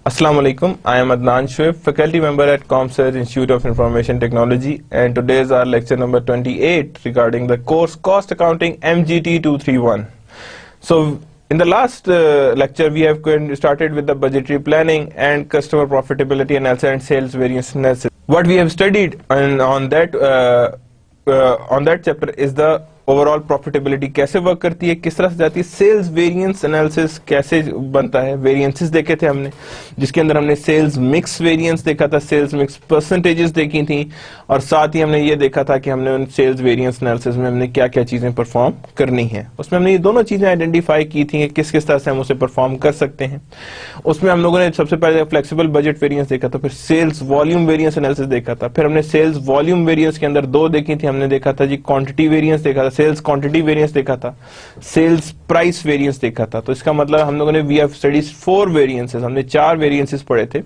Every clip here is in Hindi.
Assalamu alaikum. I am Adnan Shoaib, faculty member at ComSurge Institute of Information Technology, and today is our lecture number 28 regarding the course Cost Accounting MGT 231. So, in the last lecture, we have started with the budgetary planning and customer profitability analysis and sales variance analysis. What we have studied on that chapter is the overall profitability कैसे वर्क करती है, किस तरह से जाती है, सेल्स वेरिएंस एनालिसिस कैसे बनता है, वेरिएंसेस देखे थे हमने, जिसके अंदर हमने सेल्स मिक्स वेरिएंस देखा था, सेल्स मिक्स परसेंटेजेस देखी थी, और साथ ही हमने ये देखा था कि हमने उन सेल्स वेरिएंस एनालिसिस में हमने क्या क्या चीजें परफॉर्म करनी है। उसमें हमने ये दोनों चीजें आइडेंटिफाई की थी कि किस किस तरह से हम उसे परफॉर्म कर सकते हैं। उसमें हम लोगों ने सबसे पहले फ्लेक्सिबल बजट वेरिएंस देखा था, फिर सेल्स वॉल्यूम वेरिएंस एनालिसिस देखा था, फिर हमने सेल्स वॉल्यूम वेरिएंस के अंदर दो देखी थी, हमने देखा था जी क्वांटिटी वेरिएंस देखा था, सेल्स क्वांटिटी वेरिएंस देखा था, सेल्स प्राइस वेरिएंस देखा था। तो इसका मतलब हम लोगों ने वी हैव स्टडीज 4 वेरिएंसेस, हमने 4 वेरिएंसेस पढ़े थे।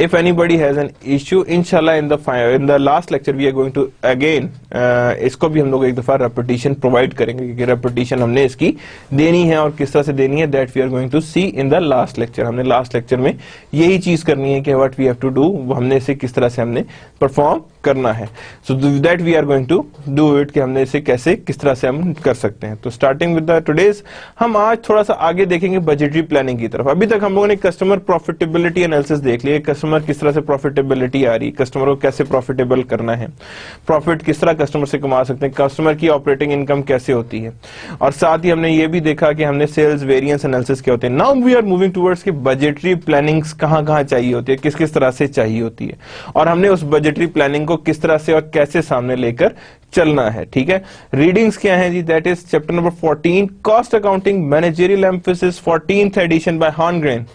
If anybody has an issue, इंशाल्लाह in the last lecture we are going to again इसको भी हम लोग एक दफा रेपिटेशन प्रोवाइड करेंगे, क्योंकि रेपिटेशन हमने इसकी देनी है और किस तरह से देनी है, that we are going to see in the last lecture. हमने लास्ट लेक्चर में यही चीज करनी है कि what we have to do, हमने इसे किस तरह से हमने परफॉर्म करना है। So that we are going to do it, कि हमने इसे कैसे किस तरह से हम कर सकते हैं। तो स्टार्टिंग विद द टुडेज, हम आज थोड़ा सा आगे देखेंगे बजटरी प्लानिंग की तरफ। अभी तक हम लोगों ने कस्टमर प्रॉफिटेबिलिटी एनालिसिस देख लिया, कस्टमर किस तरह से प्रॉफिटेबिलिटी आ रही है, कस्टमर को कैसे प्रॉफिटेबल करना है, प्रॉफिट किस तरह कस्टमर से कमा सकते हैं, कस्टमर की ऑपरेटिंग इनकम कैसे होती है, और साथ ही हमने ये भी देखा कि हमने सेल्स वेरिएंस एनालिसिस क्या होते हैं। Now we are moving towards कि बजटरी प्लानिंग कहां चाहिए होती है, किस किस तरह से चाहिए होती है, और हमने उस बजटरी प्लानिंग को किस तरह से और कैसे सामने लेकर चलना है। ठीक है, रीडिंग्स क्या है जी, that is chapter number 14 cost accounting managerial emphasis 14th edition by Horngren.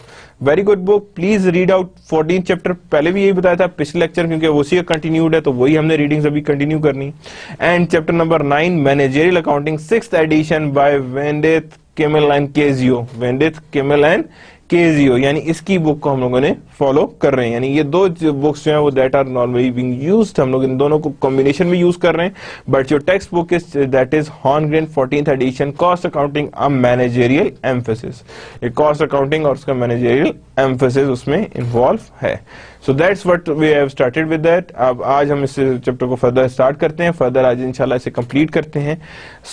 Very good book, please read out 14 chapter. पहले भी यही बताया था पिछले लेक्चर, क्योंकि उसी का कंटिन्यूड है, तो वही हमने रीडिंग्स अभी कंटिन्यू करनी। And chapter number 9 managerial accounting 6th edition by Weygandt Kimmel and Kieso, Weygandt Kimmel and Kieso, यानी इसकी बुक को हम लोगों ने फॉलो कर रहे हैं। यानी ये दो बुक्स जो हैं वो that are normally being used, हम लोग इन दोनों को कॉम्बिनेशन में यूज कर रहे हैं, बट जो textbook is that is Horngren 14th edition cost accounting a managerial emphasis. ये कॉस्ट अकाउंटिंग और उसका मैनेजरियल एम्फेसिस उसमें इन्वॉल्व है। So that's what we have started with that. अब आज हम इस चैप्टर को फर्दर स्टार्ट करते हैं, फर्दर आज इंशाल्लाह इसे कंप्लीट करते हैं।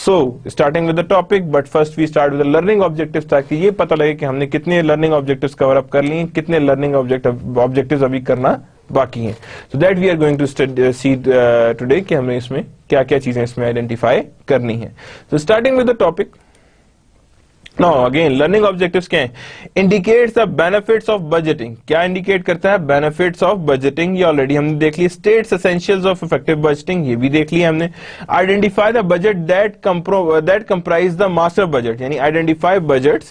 So starting with the topic, but first we start with the learning objectives, ताकि ये पता लगे कि हमने कितने लर्निंग ऑब्जेक्टिव्स कवर अप कर लिए, कितने लर्निंग ऑब्जेक्टिव्स अभी करना बाकी हैं। So that we are going to see today कि हमें इसमें क्या क्या चीजें इसमें आइडेंटिफाई करनी है। सो starting with the topic, Now again learning objectives क्या है, indicates the benefits of budgeting। क्या इंडिकेट करता है, benefits of budgeting, ये ऑलरेडी हमने देख ली। states essentials of effective budgeting, ये भी देख लिया हमने। identify the budget that comprise the master budget, यानी identify budgets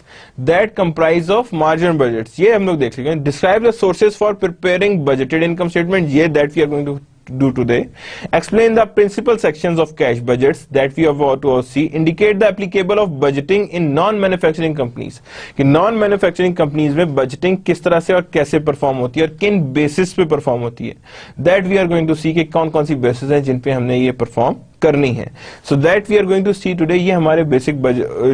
that comprise of margin budgets, ये हम लोग देख लेंगे। describe the sources for preparing budgeted income statement, ये that we are going to do today। explain the principal sections of cash budgets that we have to see। indicate the applicable of budgeting in non manufacturing companies, कि non manufacturing companies में budgeting किस तरह से और कैसे परफॉर्म होती है और किन बेसिस पे परफॉर्म होती है, that we are going to see कि कौन कौन सी बेसिस हैं जिन पे हमने ये परफॉर्म करनी है। so that we are going to see today, ये हमारे बेसिक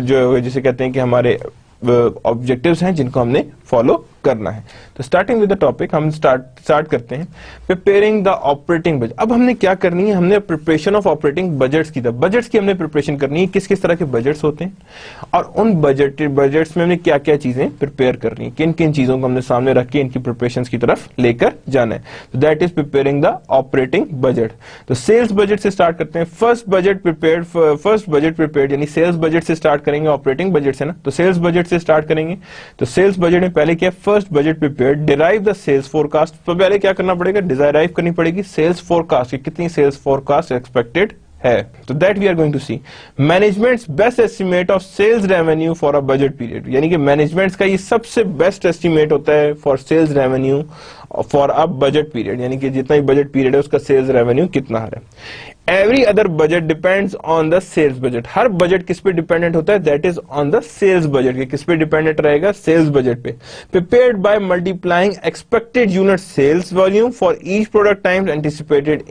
जो जिसे कहते हैं कि हमारे ऑब्जेक्टिव्स हैं जिनको हमने फॉलो करना है। तो स्टार्टिंग विद द टॉपिक, हम स्टार्ट करते हैं प्रिपेयरिंग द ऑपरेटिंग बजट। अब हमने क्या करनी है, हमने प्रिपरेशन ऑफ ऑपरेटिंग बजट्स की बजट्स की हमने प्रिपरेशन करनी है, किस किस तरह के बजट्स होते हैं और उन बजट्स में हमने क्या क्या चीजें प्रिपेयर करनी है, किन किन चीजों को हमने सामने रख के इनकी प्रिपरेशन की तरफ लेकर जाना है। तो that is preparing the operating budget. तो सेल्स बजट से स्टार्ट करते हैं। फर्स्ट बजट प्रिपेयर्ड, यानी सेल्स बजट से स्टार्ट करेंगे, ऑपरेटिंग बजट से ना, तो सेल्स बजट से स्टार्ट करेंगे। तो सेल्स बजट में पहले क्या, first budget prepared, derive the sales forecast. तो पहले क्या करना पड़ेगा, डिराइव करनी पड़ेगी सेल्स फोरकास्ट, कितनी सेल्स फोरकास्ट एक्सपेक्टेड है। तो that we are going to see. Management's best estimate of sales revenue for a budget period, यानी कि मैनेजमेंट्स का ये सबसे बेस्ट एस्टिमेट होता है for sales revenue for a budget period, यानी कि जितना भी बजट पीरियड है उसका सेल्स रेवेन्यू कितना है। Every other budget depends on the sales budget, हर बजट किस पे डिपेंडेंट होता है, that is on the sales budget. किस पे डिपेंडेंट रहेगा, सेल्स बजट पे। Prepared by multiplying expected unit sales volume for each product times anticipated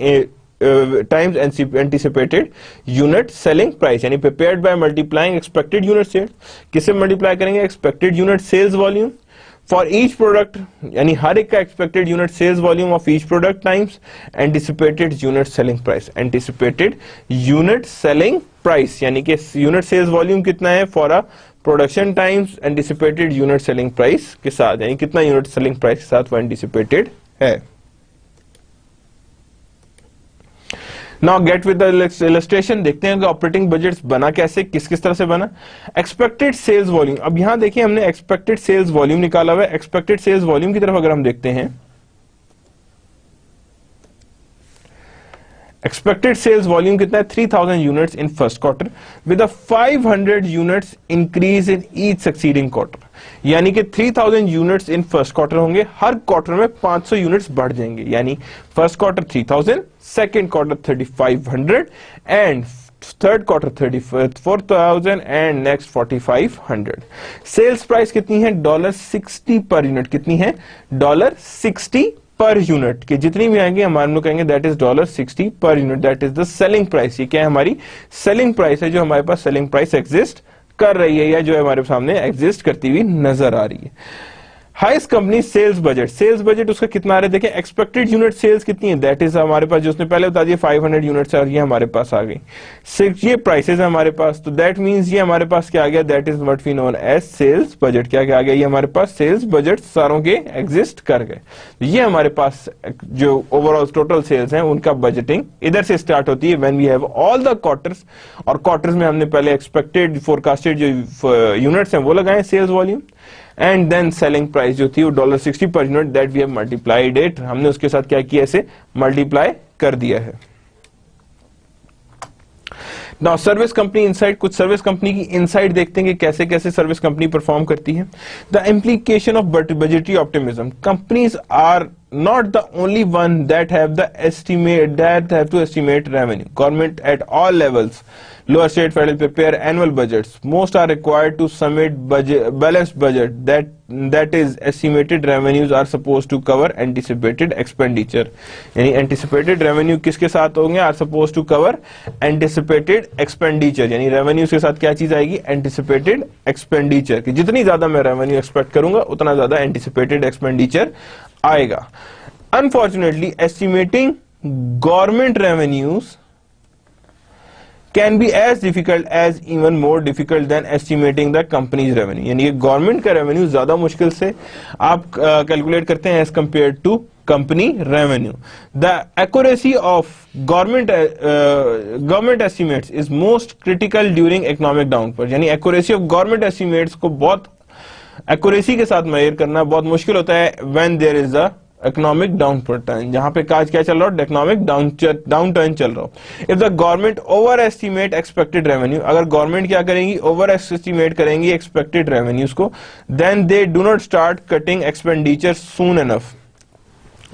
unit selling price, यानी prepared by multiplying expected unit sales, किससे मल्टीप्लाई करेंगे, expected unit sales volume for each product, यानी हर एक का expected unit sales volume of each product times anticipated unit selling price, anticipated unit selling price, यानी कि यूनिट सेल्स वॉल्यूम कितना है for a production times anticipated unit selling price के साथ, यानी कितना यूनिट सेलिंग प्राइस के साथ वो एंटिसिपेटेड है। Now get with the illustration, देखते हैं कि ऑपरेटिंग बजट बना कैसे, किस किस तरह से बना। एक्सपेक्टेड सेल्स वॉल्यूम, अब यहां देखिए हमने एक्सपेक्टेड सेल्स वॉल्यूम निकाला हुआ है। एक्सपेक्टेड सेल्स वॉल्यूम की तरफ अगर हम देखते हैं, एक्सपेक्टेड सेल्स वॉल्यूम कितना है 3000 units in first quarter with a 500 units increase in each succeeding quarter, यानी कि 3000 यूनिट्स इन फर्स्ट क्वार्टर होंगे, हर क्वार्टर में 500 यूनिट्स बढ़ जाएंगे, यानी first quarter 3000, second quarter 3500 and third quarter 34,000 and next 4500। Sales price कितनी है $60 पर यूनिट, कितनी है $60 पर यूनिट, के जितनी भी आएंगे हम लोग कहेंगे that is $60 per unit, that is the selling price. ये क्या है, हमारी सेलिंग प्राइस है, जो हमारे पास सेलिंग प्राइस एग्जिस्ट कर रही है या जो हमारे सामने एग्जिस्ट करती हुई नजर आ रही है। Highest company sales budget, sales budget उसका कितना आ रहा है, देखिए एक्सपेक्टेड यूनिट सेल्स कितनी है, दैट इज हमारे पास जो उसने पहले बता दिया 500 यूनिट्स है और ये हमारे पास आ गई। ये प्राइसेस है हमारे पास, तो दैट मींस ये हमारे पास क्या आ गया, that is what we known as sales budget. क्या क्या आ गया, ये हमारे पास सेल्स बजट सारों के एग्जिस्ट कर गए। ये हमारे पास जो ओवरऑल टोटल सेल्स हैं उनका बजटिंग इधर से स्टार्ट होती है when we have all the quarters, और क्वार्टर्स में हमने पहले एक्सपेक्टेड फोरकास्टेड जो यूनिट्स हैं वो लगाए sales volume, and then selling price जो थी वो $60 per unit, that we have multiplied it, हमने उसके साथ क्या किया, ऐसे मल्टीप्लाई कर दिया है। नाउ सर्विस कंपनी इनसाइड, कुछ सर्विस कंपनी की इनसाइड देखते हैं कि कैसे कैसे सर्विस कंपनी परफॉर्म करती है। The implication of budgetary optimism, companies are not the only one that have to estimate revenue. Government at all levels, lower state, federal, prepare annual budgets. Most are required to submit balanced budget that is estimated revenues are supposed to cover anticipated expenditure. यानी anticipated revenue किसके साथ होंगे, are supposed to cover anticipated expenditure, यानी revenues के साथ क्या चीज आएगी, anticipated expenditure, कि जितनी ज्यादा मैं revenue expect करूंगा उतना ज्यादा anticipated expenditure आएगा। Unfortunately, estimating government revenues can be as difficult as even more difficult than estimating the company's revenue. यानी ये गवर्नमेंट का रेवेन्यू ज्यादा मुश्किल से आप कैलकुलेट करते हैं as compare to company revenue. The accuracy of government estimates is most critical during economic downfall, यानी एक्यूरेसी ऑफ गवर्नमेंट एस्टिमेट्स को बहुत एक्यूरेसी के साथ मेजर करना बहुत मुश्किल होता है when there is a economic downturn, जहां पे काज क्या चल रहा हो, इकोनॉमिक डाउनटर्न चल रहा हो। If the government overestimate expected revenue, अगर गवर्नमेंट क्या करेंगी, ओवर एस्टिमेट करेंगी एक्सपेक्टेड रेवेन्यूज को, then they do not start cutting expenditure soon enough.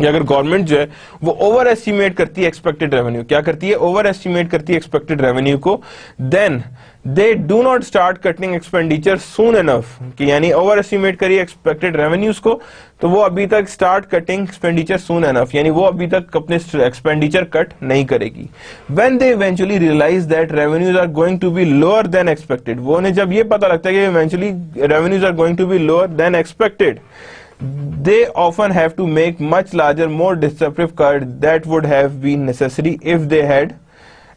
अगर गवर्नमेंट जो है वो ओवर एस्टिमेट करती है एक्सपेक्टेड रेवेन्यू, क्या करती है, ओवर एस्टिमेट करती है एक्सपेक्टेड रेवेन्यू को, then they do not start cutting expenditure soon enough, कि यानी ओवर एस्टिमेट करिए एक्सपेक्टेड रेवेन्यूज को तो वो अभी तक start cutting expenditure soon enough, यानी वो अभी तक अपने एक्सपेंडिचर कट नहीं करेगी। When they eventually realise that revenues are going to be lower than expected, वो उन्हें जब ये पता लगता है कि eventually revenues are going to be lower than expected, they often have to make much larger, more disruptive cut that would have been necessary if they had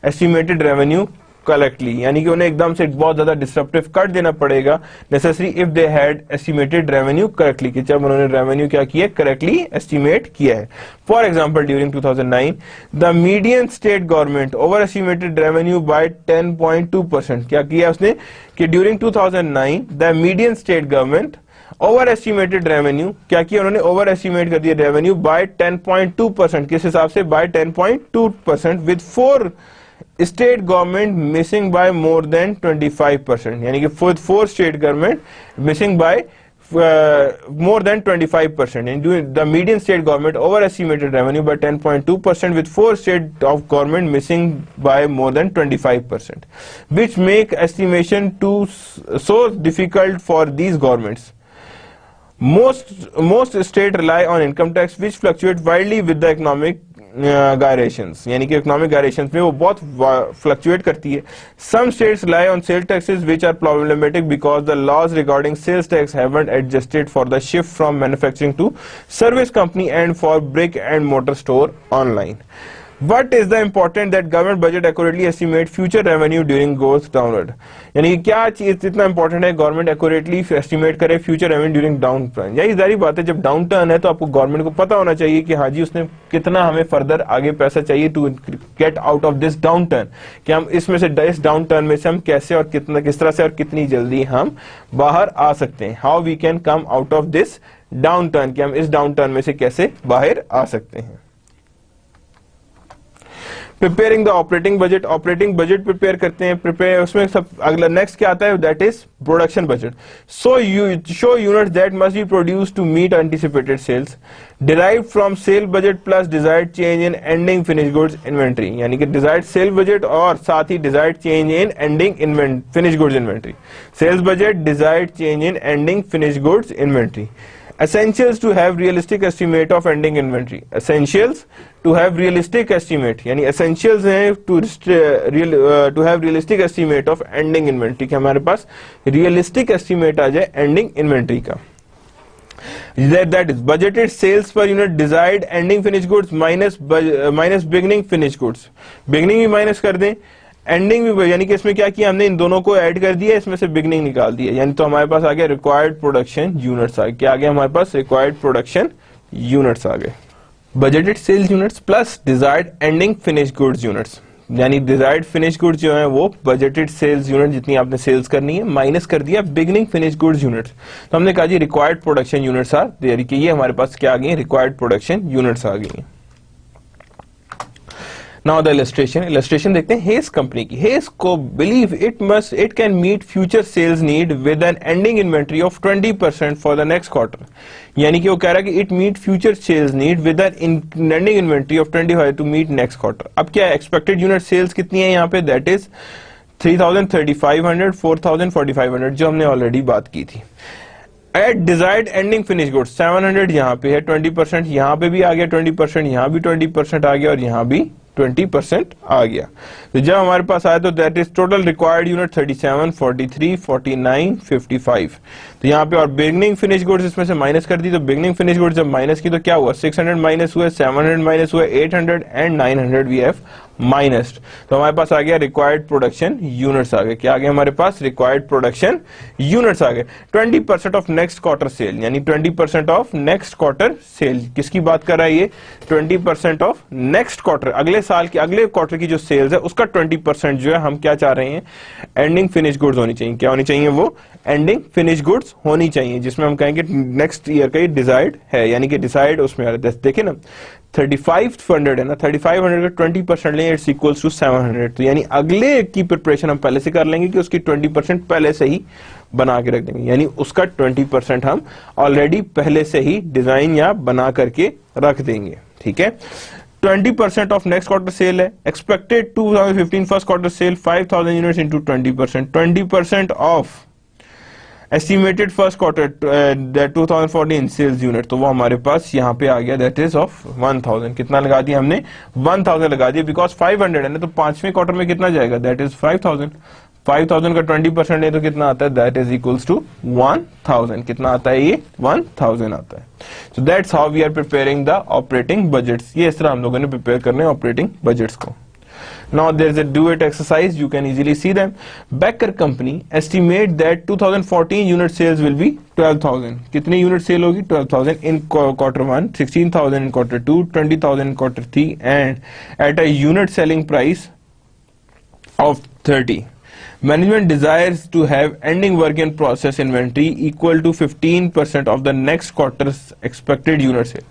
estimated revenue correctly, यानी कि उन्हें एकदम से बहुत ज्यादा डिस्ट्रप्टिव कट देना पड़ेगा necessary if they had estimated revenue correctly, कि जब उन्होंने रेवेन्यू क्या किया, करेक्टली एस्टिमेट किया है। For example during 2009 the median state government over estimated revenue by 10.2%, क्या किया उसने कि during 2009 the median state government over estimated revenue, क्या किया उन्होंने, ओवर एस्टिमेट कर दिया रेवेन्यू बाय 10.2%, किस हिसाब से, by 10.2%, with 4 state government missing by more than 25%, यानी कि 4 state government missing by more than 25%. And the median state government overestimated revenue by 10.2% with 4 state of government missing by more than 25%, which make estimation so difficult for these governments. Most states rely on income tax which fluctuate wildly with the economic gyrations, यानी कि इकोनॉमिक gyrations में वो बहुत फ्लक्चुएट करती है. Some states rely on sales taxes which are problematic because the laws regarding sales tax haven't adjusted for the shift from manufacturing to service company and for brick and mortar store online. What is the important that government budget accurately estimate future revenue during goes downward? यानी क्या चीज इतना इंपॉर्टेंट है गवर्नमेंट एक्यूरेटली एस्टिमेट करे future revenue during down turn. यही सारी बात है, जब डाउन टर्न है तो आपको गवर्नमेंट को पता होना चाहिए कि हाँ जी उसने कितना हमें फर्दर आगे पैसा चाहिए to get out of this downturn, कि हम इसमें से इस डाउन टर्न में से हम कैसे और कितना किस तरह से और कितनी जल्दी हम बाहर आ सकते हैं. How we can come out of this downturn, कि हम इस डाउन टर्न में से कैसे बाहर आ सकते हैं. Preparing the operating budget prepare करते हैं. प्रिपेयर उसमें सब अगला नेक्स्ट क्या आता है, that is production budget. So show units that must be produced to meet anticipated sales derived from sale budget plus desired change in ending finish goods inventory. यानी कि डिजायर्ड सेल बजट और साथ ही desired change in ending finish goods inventory. Sales budget, desired change in ending finish goods inventory. Essentials to have realistic estimate of ending inventory. Essentials to have realistic estimate, यानी essentials हैं to have realistic estimate of ending inventory, कि हमारे पास realistic estimate आ जाए ending inventory का. That is budgeted sales per unit, desired ending finished goods minus beginning finished goods. Beginning भी minus कर दें, एंडिंग भी, यानी कि इसमें क्या किया हमने, इन दोनों को ऐड कर दिया, इसमें से बिगनिंग निकाल दिया, यानी तो हमारे पास आ गया रिक्वायर्ड प्रोडक्शन यूनिट्स आ गए. क्या आ गया हमारे पास, रिक्वायर्ड प्रोडक्शन यूनिट्स आ गए. Budgeted sales units plus desired ending finish goods units, यानी डिजायर्ड फिनिश गुड्स जो है वो बजटेड सेल्स यूनिट जितनी आपने सेल्स करनी है माइनस कर दिया बिगनिंग फिनिश गुड्स यूनिट्स. तो हमने कहा जी required production units are there, कि ये हमारे पास क्या आ गई, रिक्वायर्ड प्रोडक्शन यूनिट्स आ गई. Now the illustration देखते हैं हेस कंपनी की. हेस को believe it can meet future sales need with an ending inventory of 20% for the next quarter. यानी कि वो कह रहा है कि it meet future sales need with an ending inventory of 25 to meet next quarter. अब क्या expected unit sales कितनी है यहाँ पे, that is 3000, 3500, 4000, 4500, जो हमने ऑलरेडी बात की थी. At desired ending finished goods 700 यहाँ पे है, 20% यहाँ पे भी आ गया, 20% यहाँ भी 20% आ गया और यहाँ भी 20% आ गया. तो जब हमारे पास आया तो that is total required unit 37, 43, 49, 55. तो यहाँ पे और बिगनिंग फिनिश गुड्स इसमें से माइनस कर दी, तो बिगनिंग फिनिश गुड्स जब माइनस की तो क्या हुआ, 600 माइनस हुआ, 700 माइनस हुआ, 800 एंड 900 वी हैव माइनस. तो हमारे पास आ गया रिक्वायर्ड प्रोडक्शन यूनिट्स आ गए. क्या आ गया हमारे पास, रिक्वायर्ड प्रोडक्शन यूनिट्स आ गए. 20% ऑफ नेक्स्ट क्वार्टर सेल, यानी 20% ऑफ नेक्स्ट क्वार्टर सेल. किसकी बात कर रहा है ये, 20% ऑफ नेक्स्ट क्वार्टर, अगले साल की अगले क्वार्टर की जो सेल्स है उसका 20% जो है हम क्या चाह रहे हैं, एंडिंग फिनिश गुड्स होनी चाहिए. क्या होनी चाहिए, वो एंडिंग फिनिश गुड्स होनी चाहिए, जिसमें हम कहेंगे नेक्स्ट ईयर का ये डिजायर्ड है, यानी कि डिसाइड उसमें आ रहा है. देखिए ना 3500 है ना, 3500 का 20% लेंगे, इट्स इक्वल्स टू 700. तो यानी अगले की प्रिपरेशन हम पहले से कर लेंगे कि उसकी 20% पहले से ही बना के रख देंगे, यानी उसका 20% हम ऑलरेडी पहले से ही डिजाइन या बना करके रख देंगे. ठीक है. 20% ऑफ नेक्स्ट क्वार्टर सेल है. Expected 2015 first quarter sale 5000 units into 20%. 20% of estimated first quarter 2014 sales unit, तो वो हमारे पास यहाँ पे आ गया, दैट इज ऑफ 1000. कितना लगा दिया हमने, 1000 लगा दिया, बिकॉज 500 है ना, तो पांचवें क्वार्टर में कितना जाएगा, दैट इज 5000. 5000 का 20% है तो कितना आता है, दैट इज इक्वल्स टू 1000. कितना आता है ये, 1000 आता है. So that's how we are preparing the operating budgets. ये इस तरह हम लोगों ने प्रिपेयर करने ऑपरेटिंग बजट्स को. Now there is a do it exercise, you can easily see them. Becker company estimate that 2014 unit sales will be 12,000. कितनी unit sale होगी, 12,000 in quarter 1, 16,000 in quarter 2, 20,000 in quarter 3 and at a unit selling price of 30. Management desires to have ending work in process inventory equal to 15% of the next quarter's expected unit sale,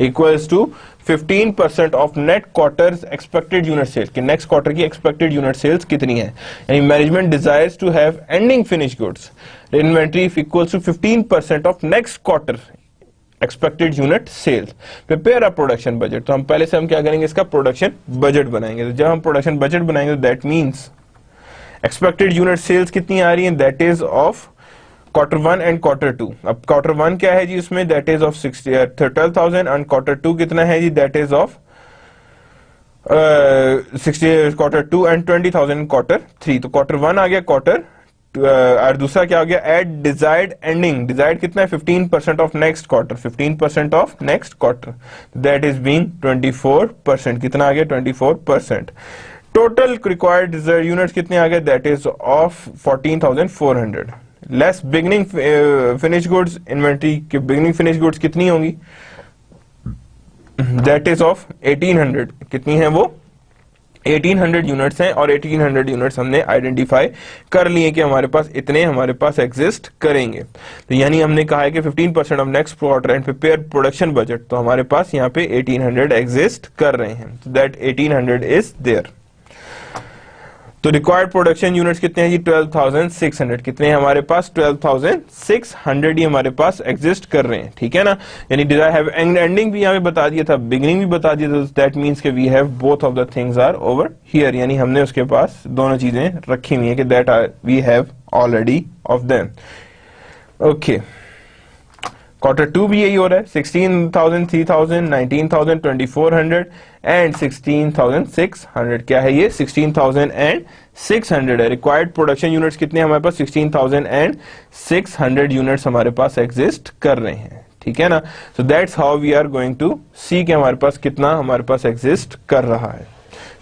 equals to 15% of net quarter's expected unit sale. कि next quarter की expected unit sales कितनी है, यानी management desires to have ending finished goods inventory equals to 15% of next quarter expected unit sales. Prepare a production budget. तो हम पहले से हम क्या करेंगे, इसका प्रोडक्शन बजट बनाएंगे. तो जब हम प्रोडक्शन बजट बनाएंगे that means expected unit sales कितनी आ रही है, that is of quarter 1 and quarter 2. अब क्वार्टर 1 क्या है जी, उसमें that is of 12,000 and quarter 2 कितना है जी, that is of quarter 2 and 20,000 quarter 3। तो क्वार्टर 1 आ गया, क्वार्टर और दूसरा क्या हो गया, एट डिजायर्ड एंडिंग। डिजायर्ड कितना है, 15% of next quarter, 15% of next quarter, that is being 24%। कितना आ गया, 24%। टोटल रिक्वायर्ड यूनिट्स कितने आ गए, that is of 14,400 less beginning finish goods. Inventory की बिगनिंग फिनिश गुड्स कितनी होंगी, दैट इज ऑफ 1800। कितनी है वो, 1800 यूनिट्स हैं, और 1800 यूनिट्स हमने आइडेंटिफाई कर लिए कि हमारे पास इतने हमारे पास एग्जिस्ट करेंगे। तो यानी हमने कहा है कि 15% of next quarter and prepare production budget, तो हमारे पास यहाँ पे 1800 एग्जिस्ट कर रहे हैं, तो दैट 1800 इज देयर। तो रिक्वायर्ड प्रोडक्शन यूनिट्स कितने हैं जी, 12,600। कितने हैं हमारे पास, 12,600 ही हमारे पास एग्जिस्ट कर रहे हैं, ठीक है ना। यानी डिजायर हैव एंडिंग भी यहाँ पे बता दिया था, बिगिनिंग भी बता दिया था, दैट मींस के we have both of the things are over here. यानी हमने उसके पास दोनों चीजें रखी हुई है कि that are we have already of them. Okay, quarter 2 भी यही हो रहा है, 16,000, 3,000, 19,000, 2,400 एंड 16,600। क्या है ये, 16,600 है। रिक्वायर्ड प्रोडक्शन यूनिट्स कितने हमारे पास, 16,600 यूनिट्स हमारे पास एग्जिस्ट कर रहे हैं, ठीक है ना। So that's how we are going to see कि हमारे पास कितना हमारे पास एग्जिस्ट कर रहा है।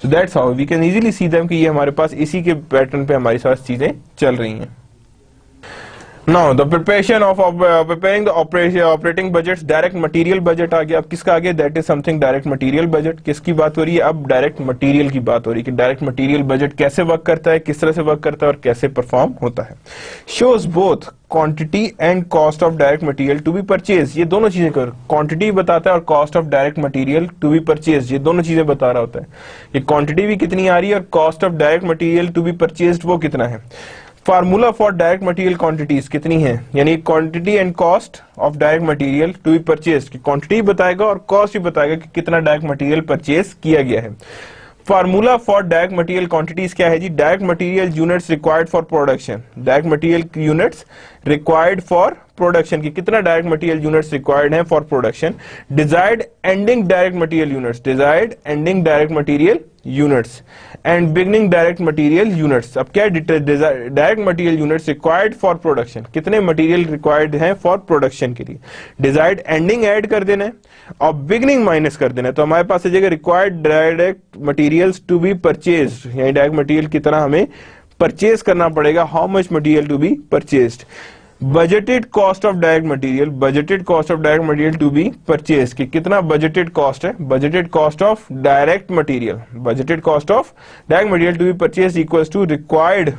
So that's how we can easily see them कि ये हमारे पास इसी के पैटर्न पे हमारी सारी चीजें चल रही हैं। Now the preparation of preparing the operating budgets, direct material budget आ गया। अब किसका आ गया, that is something direct material budget। किसकी बात हो रही है, अब direct material की बात हो रही है कि direct material budget कैसे वर्क करता है, किस तरह से वर्क करता है और कैसे परफॉर्म होता है। shows both quantity and cost of direct material to be purchased। ये दोनों चीजें कर, quantity बताता है और cost of direct material to be purchased, ये दोनों चीजें बता रहा होता है। ये quantity भी कितनी आ रही है और cost of direct material to be purchased वो कितना है। Formula for direct material quantities कितनी है, यानी quantity and cost of direct material to be purchase की क्वांटिटी बताएगा और कॉस्ट भी बताएगा कि कितना डायरेक्ट मटेरियल परचेज किया गया है। Formula for direct material quantities क्या है जी, direct material units required for production. Direct material units required for production की कितना डायरेक्ट मटेरियल यूनिट्स रिक्वायर्ड है for production. Desired ending direct material units, desired ending direct material units and beginning direct material units. अब क्या direct material units required for production, कितने मटेरियल रिक्वायर्ड हैं फॉर प्रोडक्शन के लिए। डिजायर्ड एंडिंग ऐड कर देना है और बिगनिंग माइनस कर देना है, तो हमारे पास जगह required direct materials to be purchased, यानी डायरेक्ट मटेरियल कितना हमें परचेज करना पड़ेगा, how much material to be purchased. Budgeted cost of direct material, budgeted cost of direct material to be purchase कि कितना बजटेड कॉस्ट है, budgeted cost of direct material, budgeted cost of direct material to be purchase equals to required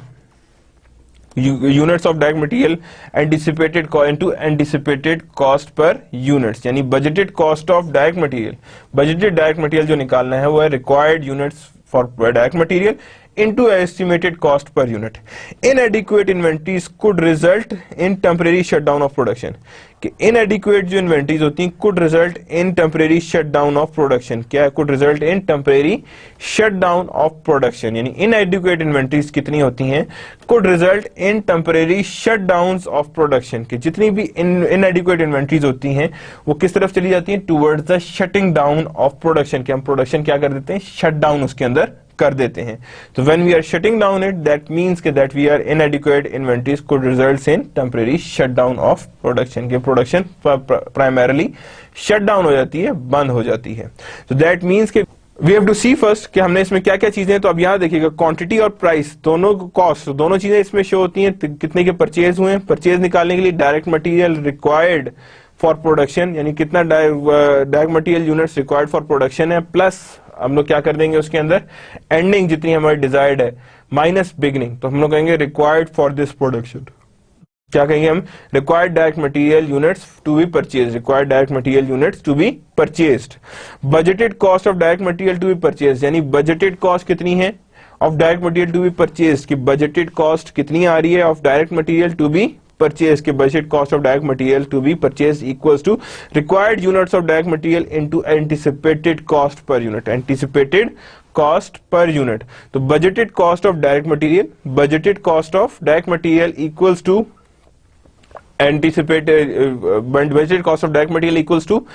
units of direct material anticipated into anticipated cost per units. यानी budgeted cost of direct material, budgeted direct material जो निकालना है वो है required units for direct material into estimated cost per unit. Inadequate inventories could result in temporary shutdown of production. कि inadequate जो inventories होती हैं could result in temporary shutdown of production. क्या could result in temporary shutdown of production, यानी inadequate inventories कितनी होती हैं, could result in temporary shutdowns of production। कि जितनी भी inadequate inventories होती हैं वो किस तरफ चली जाती हैं, towards the shutting down of production। कि हम production क्या कर देते हैं, shut down उसके अंदर कर देते हैं। तो when we are shutting down it, that means कि that we are inadequate inventories could result in temporary shutdown of production। कि production primarily shut down हो जाती है, बंद हो जाती है। तो that means कि we have to see first कि हमने इसमें क्या क्या चीजें, तो अब यहाँ देखिएगा क्वांटिटी और प्राइस दोनों कॉस्ट दोनों चीजें इसमें शो होती हैं, कितने के परचेज हुए हैं। परचेज निकालने के लिए direct material required for production, यानी कितना direct material units required for production है, प्लस हम लोग क्या कर देंगे उसके अंदर एंडिंग जितनी हमारी डिजायर्ड है माइनस बिगनिंग, तो हम लोग कहेंगे रिक्वायर्ड फॉर दिस प्रोडक्शन। क्या कहेंगे हम, required direct material units to be purchase, required direct material units to be purchased. Budgeted cost of direct material to be purchase, यानी बजटेड कॉस्ट कितनी है of direct material to be purchase, की बजटेड कॉस्ट कितनी आ रही है of direct material to be purchase के budget cost of direct material to be purchase equals to required units of direct material into anticipated cost per unit, anticipated cost per unit. तो budgeted cost of direct material, budgeted cost of direct material equals to anticipated budgeted cost of direct material equals to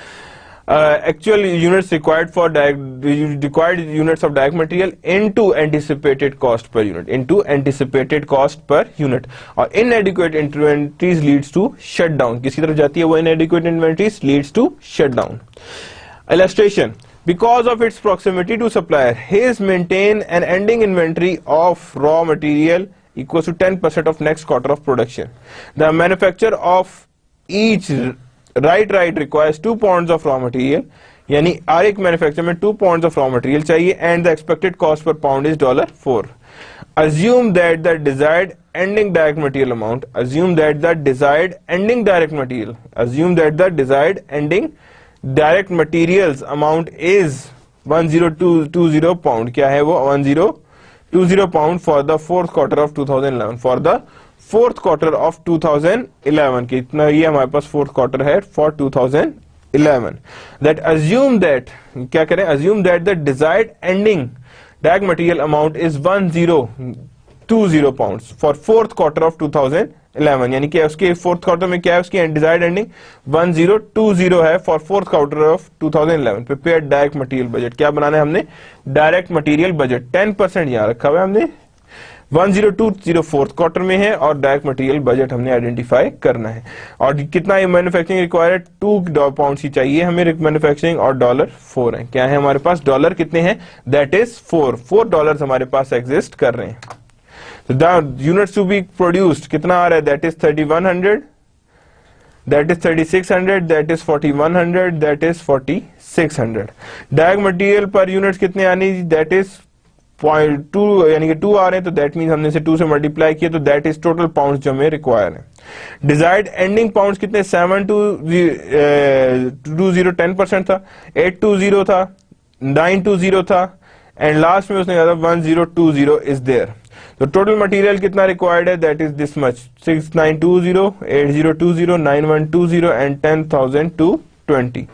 actual units required for required units of direct material into anticipated cost per unit और inadequate inventories leads to shutdown. किसी तरफ जाती है वो inadequate inventories leads to shutdown. Illustration: because of its proximity to supplier, Hayes maintain an ending inventory of raw material equals to 10% of next quarter of production. The manufacturer of each right requires 2 pounds of raw material, यानी हर एक मैन्युफैक्चर में 2 pounds of raw material चाहिए and the expected cost per pound is $4. Assume that the desired ending direct material amount is 1020 pound. क्या है वो 1020 pound for the fourth quarter of 2011. For the fourth quarter of 2011 कितना ये हमारे पास fourth quarter है for 2011. That assume that क्या करें? Assume that the desired ending direct material amount is 1020 pounds for fourth quarter of 2011. यानी कि उसके fourth quarter में क्या है? उसकी desired ending 1020 है for fourth quarter of 2011. Prepared direct material budget. क्या बनाना है हमने? Direct material budget 10% यहाँ रखा हुआ है हमने. 1020 फोर्थ क्वार्टर में है और डायरेक्ट मटेरियल बजट हमने आइडेंटिफाई करना है. और कितना ये मैन्युफैक्चरिंग रिक्वायर्ड 2 पाउंड ही चाहिए हमें मैन्युफैक्चरिंग और $4 है. क्या है हमारे पास? डॉलर कितने हैं? दैट इज $4 हमारे पास एग्जिस्ट कर रहे हैं. तो the units to be produced कितना आ रहा है? That is 3100, that is 3600, that is 4100, that is 4600. Direct material per unit कितने आनी? दैट इज 0.2 यानी कि 2 आ रहे हैं तो दैट मीन हमने इसे 2 से मल्टीप्लाई किया तो दैट इज टोटल पाउंड जो हमें रिक्वायर है. डिजायर्ड एंडिंग पाउंड कितने? 720 10% था, 820 था, 920 था एंड लास्ट में उसने कहा 1020 इज देयर. तो टोटल मटेरियल कितना रिक्वायर्ड है? That is this much 6920, 8020, 9120 and 10,220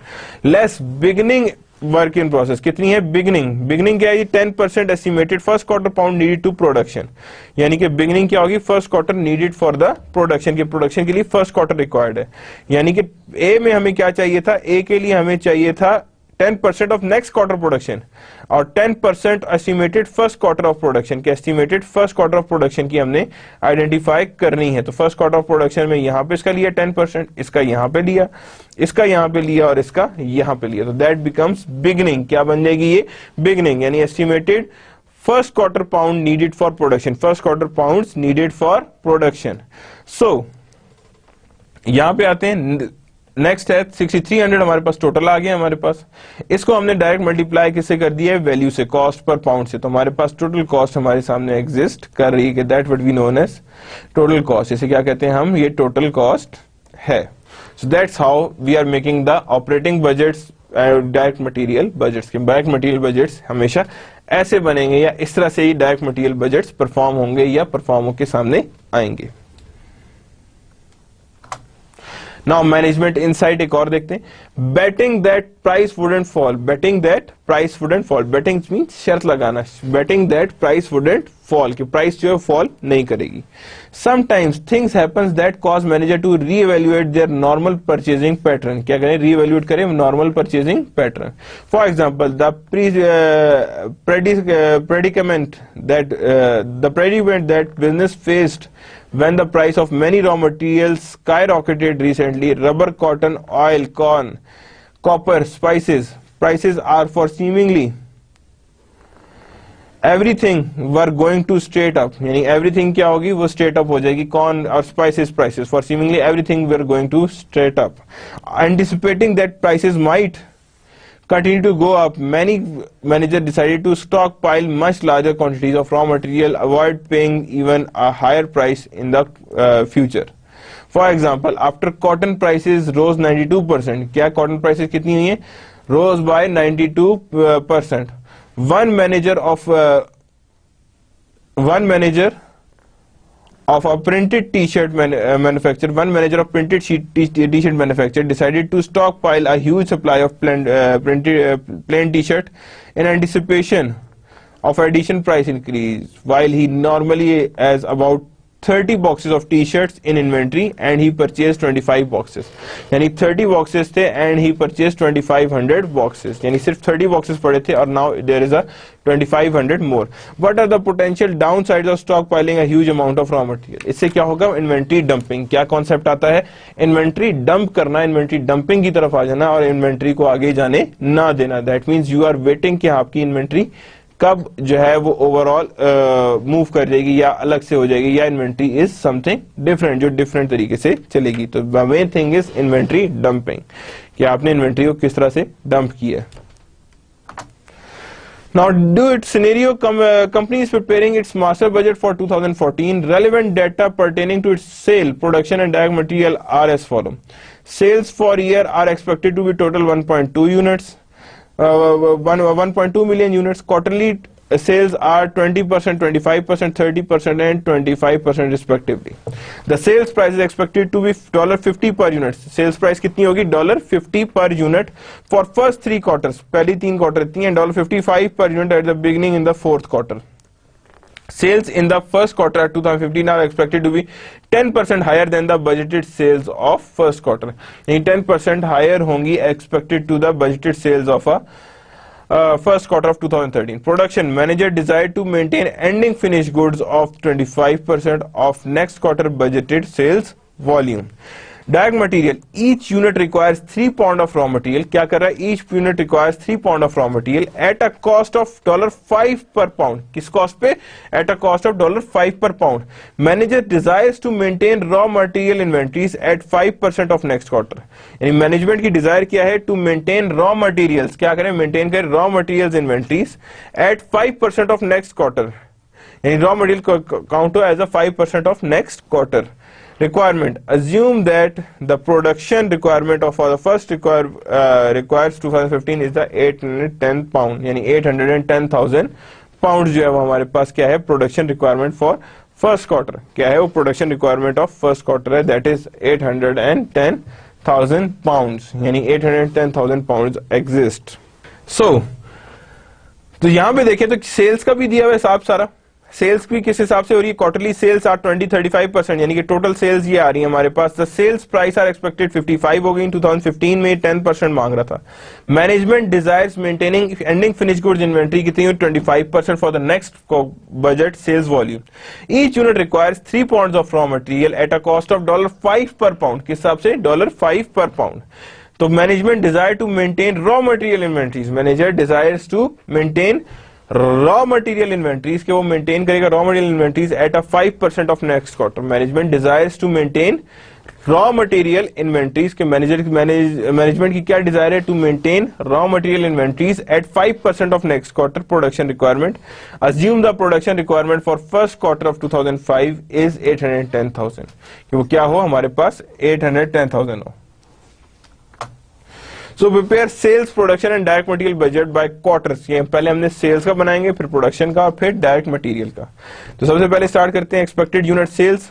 less beginning work in process कितनी है? बिगिनिंग क्या है? 10% estimated first quarter pound needed to production. यानी कि बिगिनिंग क्या होगी? First quarter needed for the production के प्रोडक्शन के लिए फर्स्ट क्वार्टर रिक्वायर्ड है. यानी कि ए में हमें क्या चाहिए था? ए के लिए हमें चाहिए था 10% ऑफ नेक्स्ट क्वार्टर प्रोडक्शन और 10% estimated first quarter of production के estimated first quarter of production की हमने आइडेंटिफाई करनी है. तो फर्स्ट क्वार्टर ऑफ प्रोडक्शन में यहां पे इसका लिया 10%, इसका यहां पे लिया, इसका यहां पे लिया और इसका यहां पे लिया. तो दैट बिकम्स बिगिनिंग. क्या बन जाएगी ये? बिगिनिंग. यानी estimated first quarter pound needed for production, first quarter pounds needed for production. So यहां पे आते हैं. नेक्स्ट है 6300 हमारे पास टोटल आ गया हमारे पास. इसको हमने डायरेक्ट मल्टीप्लाई किससे कर दिया है? वैल्यू से, कॉस्ट पर पाउंड से. तो हमारे पास टोटल कॉस्ट हमारे सामने एग्जिस्ट कर रही है. That what we known as total cost. इसे क्या कहते हैं हम? ये टोटल कॉस्ट है. So that's how we are making the operating budgets, direct material budgets. के डायरेक्ट मटेरियल बजट्स हमेशा ऐसे बनेंगे या इस तरह से ही डायरेक्ट मटेरियल बजट्स परफॉर्म होंगे या परफॉर्म होकर सामने आएंगे. नाउ मैनेजमेंट इनसाइट एक और देखते हैं. Betting that price wouldn't fall. Betting that price wouldn't fall. Betting means शर्त लगाना. Betting that price wouldn't fall, कि प्राइस जो है फॉल नहीं करेगी. Sometimes things happens that cause manager to reevaluate their normal purchasing pattern. क्या करें? रीएवैल्यूएट करें normal purchasing pattern. For example the predicament that business faced when the price of many raw materials skyrocketed recently. Rubber, cotton, oil, corn, copper, spices prices are for seemingly everything were going to straight up. यानी everything क्या होगी? वो straight up हो जाएगी. corn और spices prices for seemingly everything were going to straight up. Anticipating that prices might continue to go up, many managers decided to stockpile much larger quantities of raw material, avoid paying even a higher price in the future. For example, after cotton prices rose 92%. क्या cotton prices कितनी हुई है? Rose by 92%. One manager of a printed t-shirt manufacturer, one manager of printed t-shirt manufacturer decided to stockpile a huge supply of plain t-shirt in anticipation of additional price increase, while he normally has about 30 boxes of t-shirts in inventory and he purchased 25 boxes. यानी 30 boxes थे and he purchased 2500 boxes. यानी सिर्फ 30 boxes पड़े थे और now there is a 2500 more. What are the potential downsides of stockpiling a huge amount of raw material? इससे क्या होगा? Inventory dumping. क्या कॉन्सेप्ट आता है? इन्वेंट्री डंप करना, इन्वेंट्री डंपिंग की तरफ आ जाना और इन्वेंट्री को आगे जाने ना देना. That means you are waiting कि आपकी इन्वेंट्री कब जो है वो ओवरऑल मूव कर जाएगी या अलग से हो जाएगी या इन्वेंट्री इज समथिंग डिफरेंट, जो डिफरेंट तरीके से चलेगी. तो the main thing is inventory dumping, कि आपने इन्वेंट्री को किस तरह से डंप किया. Now, do it scenario company is preparing its master budget for 2014. Relevant data pertaining to its sale, production and direct material are as follow. Sales for year are expected to be total 1.2 units. 1.2 million units. Quarterly sales are 20%, 25%, 30% and 25% respectively. The sales price is expected to be $50 per unit. Sales price कितनी होगी? $50 per unit for first 3 quarters. पहली 3 quarter इतनी and $55 per unit at the beginning in the 4th quarter. Sales in the first quarter of 2015 are expected to be 10% higher than the budgeted sales of first quarter. यानी 10% higher होंगी expected to the budgeted sales of a first quarter of 2013. Production manager desired to maintain ending finished goods of 25% of next quarter budgeted sales volume. Direct material, each unit requires 3 pound of raw material. क्या कर रहा है? Each unit requires 3 pound of raw material at a cost of $5 per pound. किस cost पे? At a cost of $5 per pound. Manager desires to maintain raw material inventories at 5% of next quarter. यानी मैनेजमेंट की डिजायर क्या है? To maintain raw materials. क्या करें? Maintain करें raw materials inventories at 5% of next quarter. यानी raw material count as a 5% of next quarter. Requirement: assume that the production requirement of for the first requires 2015 is the 810 pound, यानी 810,000 pounds जो है वो हमारे पास क्या है? Production requirement for first quarter. क्या है वो? Production requirement of first quarter है, दैट इज 810,000 pounds, यानी 810,000 pounds एग्जिस्ट. तो यहां पे देखें तो सेल्स का भी दिया हुआ हिसाब सारा. सेल्स भी किस हिसाब से हो रही है? क्वार्टरली सेल्स आर 20-35%, यानी कि टोटल सेल्स ये आ रही है हमारे पास. The sales price are expected 55 हो गई. 2015 में 10% मांग रहा था. Management desires maintaining ending finish goods inventory कितनी हो? 25% for the next budget sales volume. Each unit requires 3 pounds of raw material at a cost of $5 per pound. किस हिसाब से? $5 पर पाउंड. तो management desire to maintain raw material inventories. Manager desires to maintain raw material inventories के वो मेंटेन करेगा raw material inventories at a 5% of next quarter. Management desires to maintain raw material inventories के मैनेजमेंट की क्या डिजायर है? To maintain raw material inventories at 5% of next quarter production requirement. Assume the production requirement for first quarter of 2005 is 810,000, कि वो क्या हो? हमारे पास 810,000 हो. So prepare sales, production and direct material budget by quarters. ये पहले हमने सेल्स का बनाएंगे, फिर प्रोडक्शन का, फिर डायरेक्ट मटेरियल का. तो सबसे पहले स्टार्ट करते हैं एक्सपेक्टेड यूनिट सेल्स.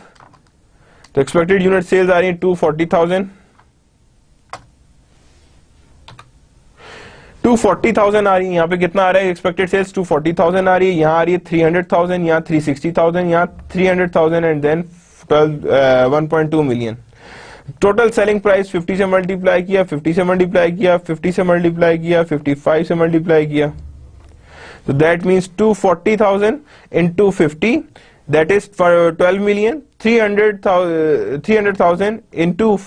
तो एक्सपेक्टेड यूनिट सेल्स आ रही है 240,000. 240,000 आ रही है. यहाँ पे कितना आ रहा है एक्सपेक्टेड सेल्स? 240,000 आ रही है. यहाँ आ रही है 300,000, यहाँ 360,000, यहाँ 300,000 and then 1.2 million. Total selling price 50 से मल्टीप्लाई किया, 50 से मल्टीप्लाई किया, 50 से मल्टीप्लाई किया, 55 से मल्टीप्लाई किया. तो that means 240,000 into 50, that is for 12 million. 300,000 into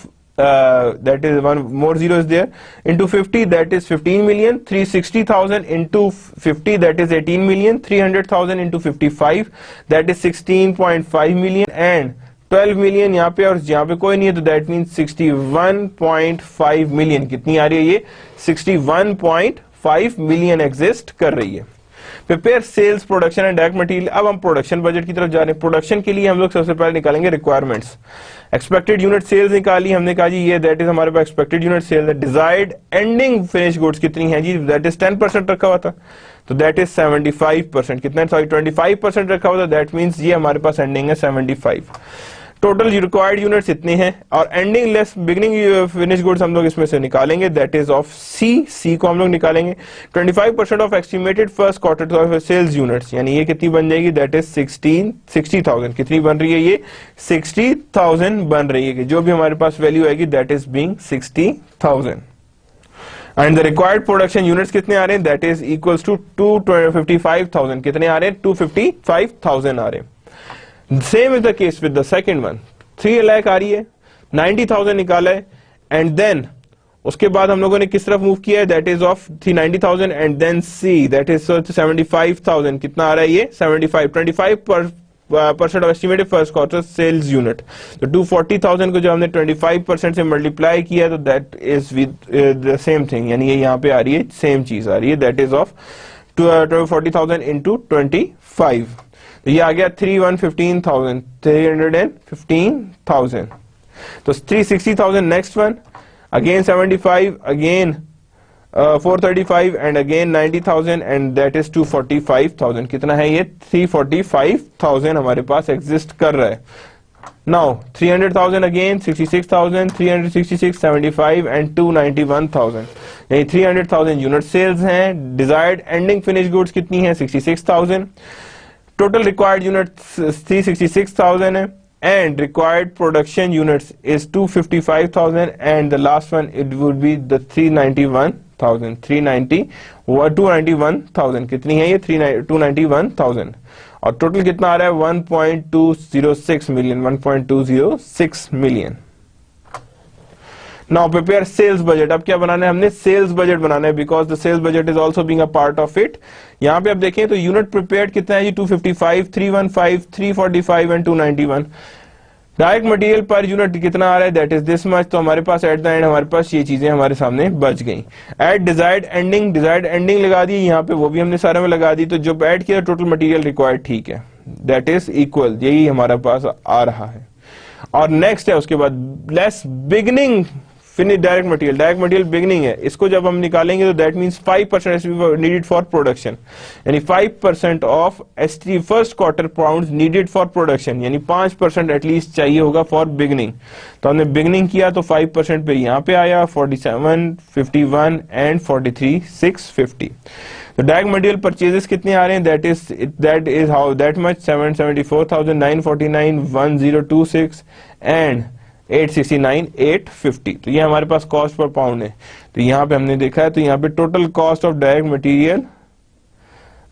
that is one more zero is there, into 50, that is 15 million. 360,000 into 50, that is 18 million. 300,000 into 55, that is 16.5 million. And 12 million यहाँ पे और यहाँ पे कोई नहीं है, तो दैट मीन 61.5 मिलियन. कितनी आ रही है ये? 61.5 मिलियन एग्जिस्ट कर रही है. Prepare sales, production and direct material. अब हम प्रोडक्शन बजट की तरफ जा रहे हैं. प्रोडक्शन के लिए हम लोग सबसे पहले निकालेंगे रिक्वायरमेंट्स. एक्सपेक्टेड यूनिट सेल्स निकाली हमने, कहा जी ये दैट इज हमारे पास expected unit sales. Desired ending finish goods कितनी है जी? दैट इज 10% रखा हुआ था, तो दैट इज 75%. कितना? सॉरी 25% रखा हुआ था, दैट मीन्स ये हमारे पास एंडिंग है 75. टोटल रिक्वायर्ड यूनिट्स इतनी हैं और ending less beginning finish goods हम लोग इसमें से निकालेंगे, दैट इज ऑफ सी को हम लोग निकालेंगे 25% of estimated first quarter sales units, यानी ये कितनी बन जाएगी, दैट इज 60,000। कितनी बन रही है ये 60,000 बन रही है, कि जो भी हमारे पास वैल्यू आएगी that is being 60,000। And the required production units कितने आ रहे हैं, दैट इज इक्वल्स टू 255,000। कितने आ रहे हैं, 255,000 आ रहे हैं। Same is the case with the second one, 3 lakh आ रही है, 90,000 निकाला है, एंड देन उसके बाद हम लोगों ने किस तरफ मूव किया है, that is of 390,000 and then see that is 75,000। कितना आ रहा है ये 25% of estimated first quarter sales unit. तो 240,000 को जब हमने 25% से मल्टीप्लाई किया तो that is with the same thing, यानी ये यहाँ पे आ रही है, सेम चीज आ रही है, दैट इज ऑफ 40,000 इंटू 25। तो ये आ गया 315,000 तो 360,000 next one, again 75, again 435 and again 90,000 and that is 245,000। कितना है ये 345,000 हमारे पास एग्जिस्ट कर रहा है। नाउ 300,000 अगेन 66,000, 366, 75 एंड 291,000, यानी 300,000 यूनिट सेल्स हैं। डिजायर्ड एंडिंग फिनिश गुड्स कितनी है 66,000। टोटल रिक्वायर्ड यूनिट्स 366,000 है and required production units is 255,000 and the last one it would be the 291,000। कितनी है ये 291,000 और टोटल कितना आ रहा है 1.206 million 1.206 million. Now prepare sales budget. अब क्या बनाना है हमने, सेल्स बजट बनाना है, because the sales budget is also being a part of it. यहाँ पे आप देखें तो यूनिट प्रिपेयर्ड कितना है जी 255, 315, 345 and 291। Direct material per unit कितना आ रहा है, दैट इज दिस मच। तो हमारे पास एट द एंड हमारे पास ये चीजें हमारे सामने बच गई। एट डिजायर्ड एंडिंग लगा दी यहाँ पे, वो भी हमने सारे में लगा दी। तो जो ऐड किया टोटल मटेरियल रिक्वायर्ड, ठीक है, दैट इज इक्वल, यही हमारे पास आ रहा है। और नेक्स्ट है उसके बाद less beginning finish direct material beginning है, इसको जब हम निकालेंगे तो that means 5% needed for production, यानी 5% of ST first quarter pound needed for production, यानी 5% एटलीस्ट चाहिए होगा फॉर बिगिनिंग। तो हमने बिगिनिंग किया तो 5% पे यहाँ पे आया 47, 51 एंड 43, 650। तो डायरेक्ट मटेरियल परचेजेस कितने आ रहे हैं, that is how that much 774,949, 1026 and 869, 850। तो ये हमारे पास कॉस्ट पर पाउंड है। तो यहाँ पे हमने देखा है, तो यहाँ पे total cost of direct material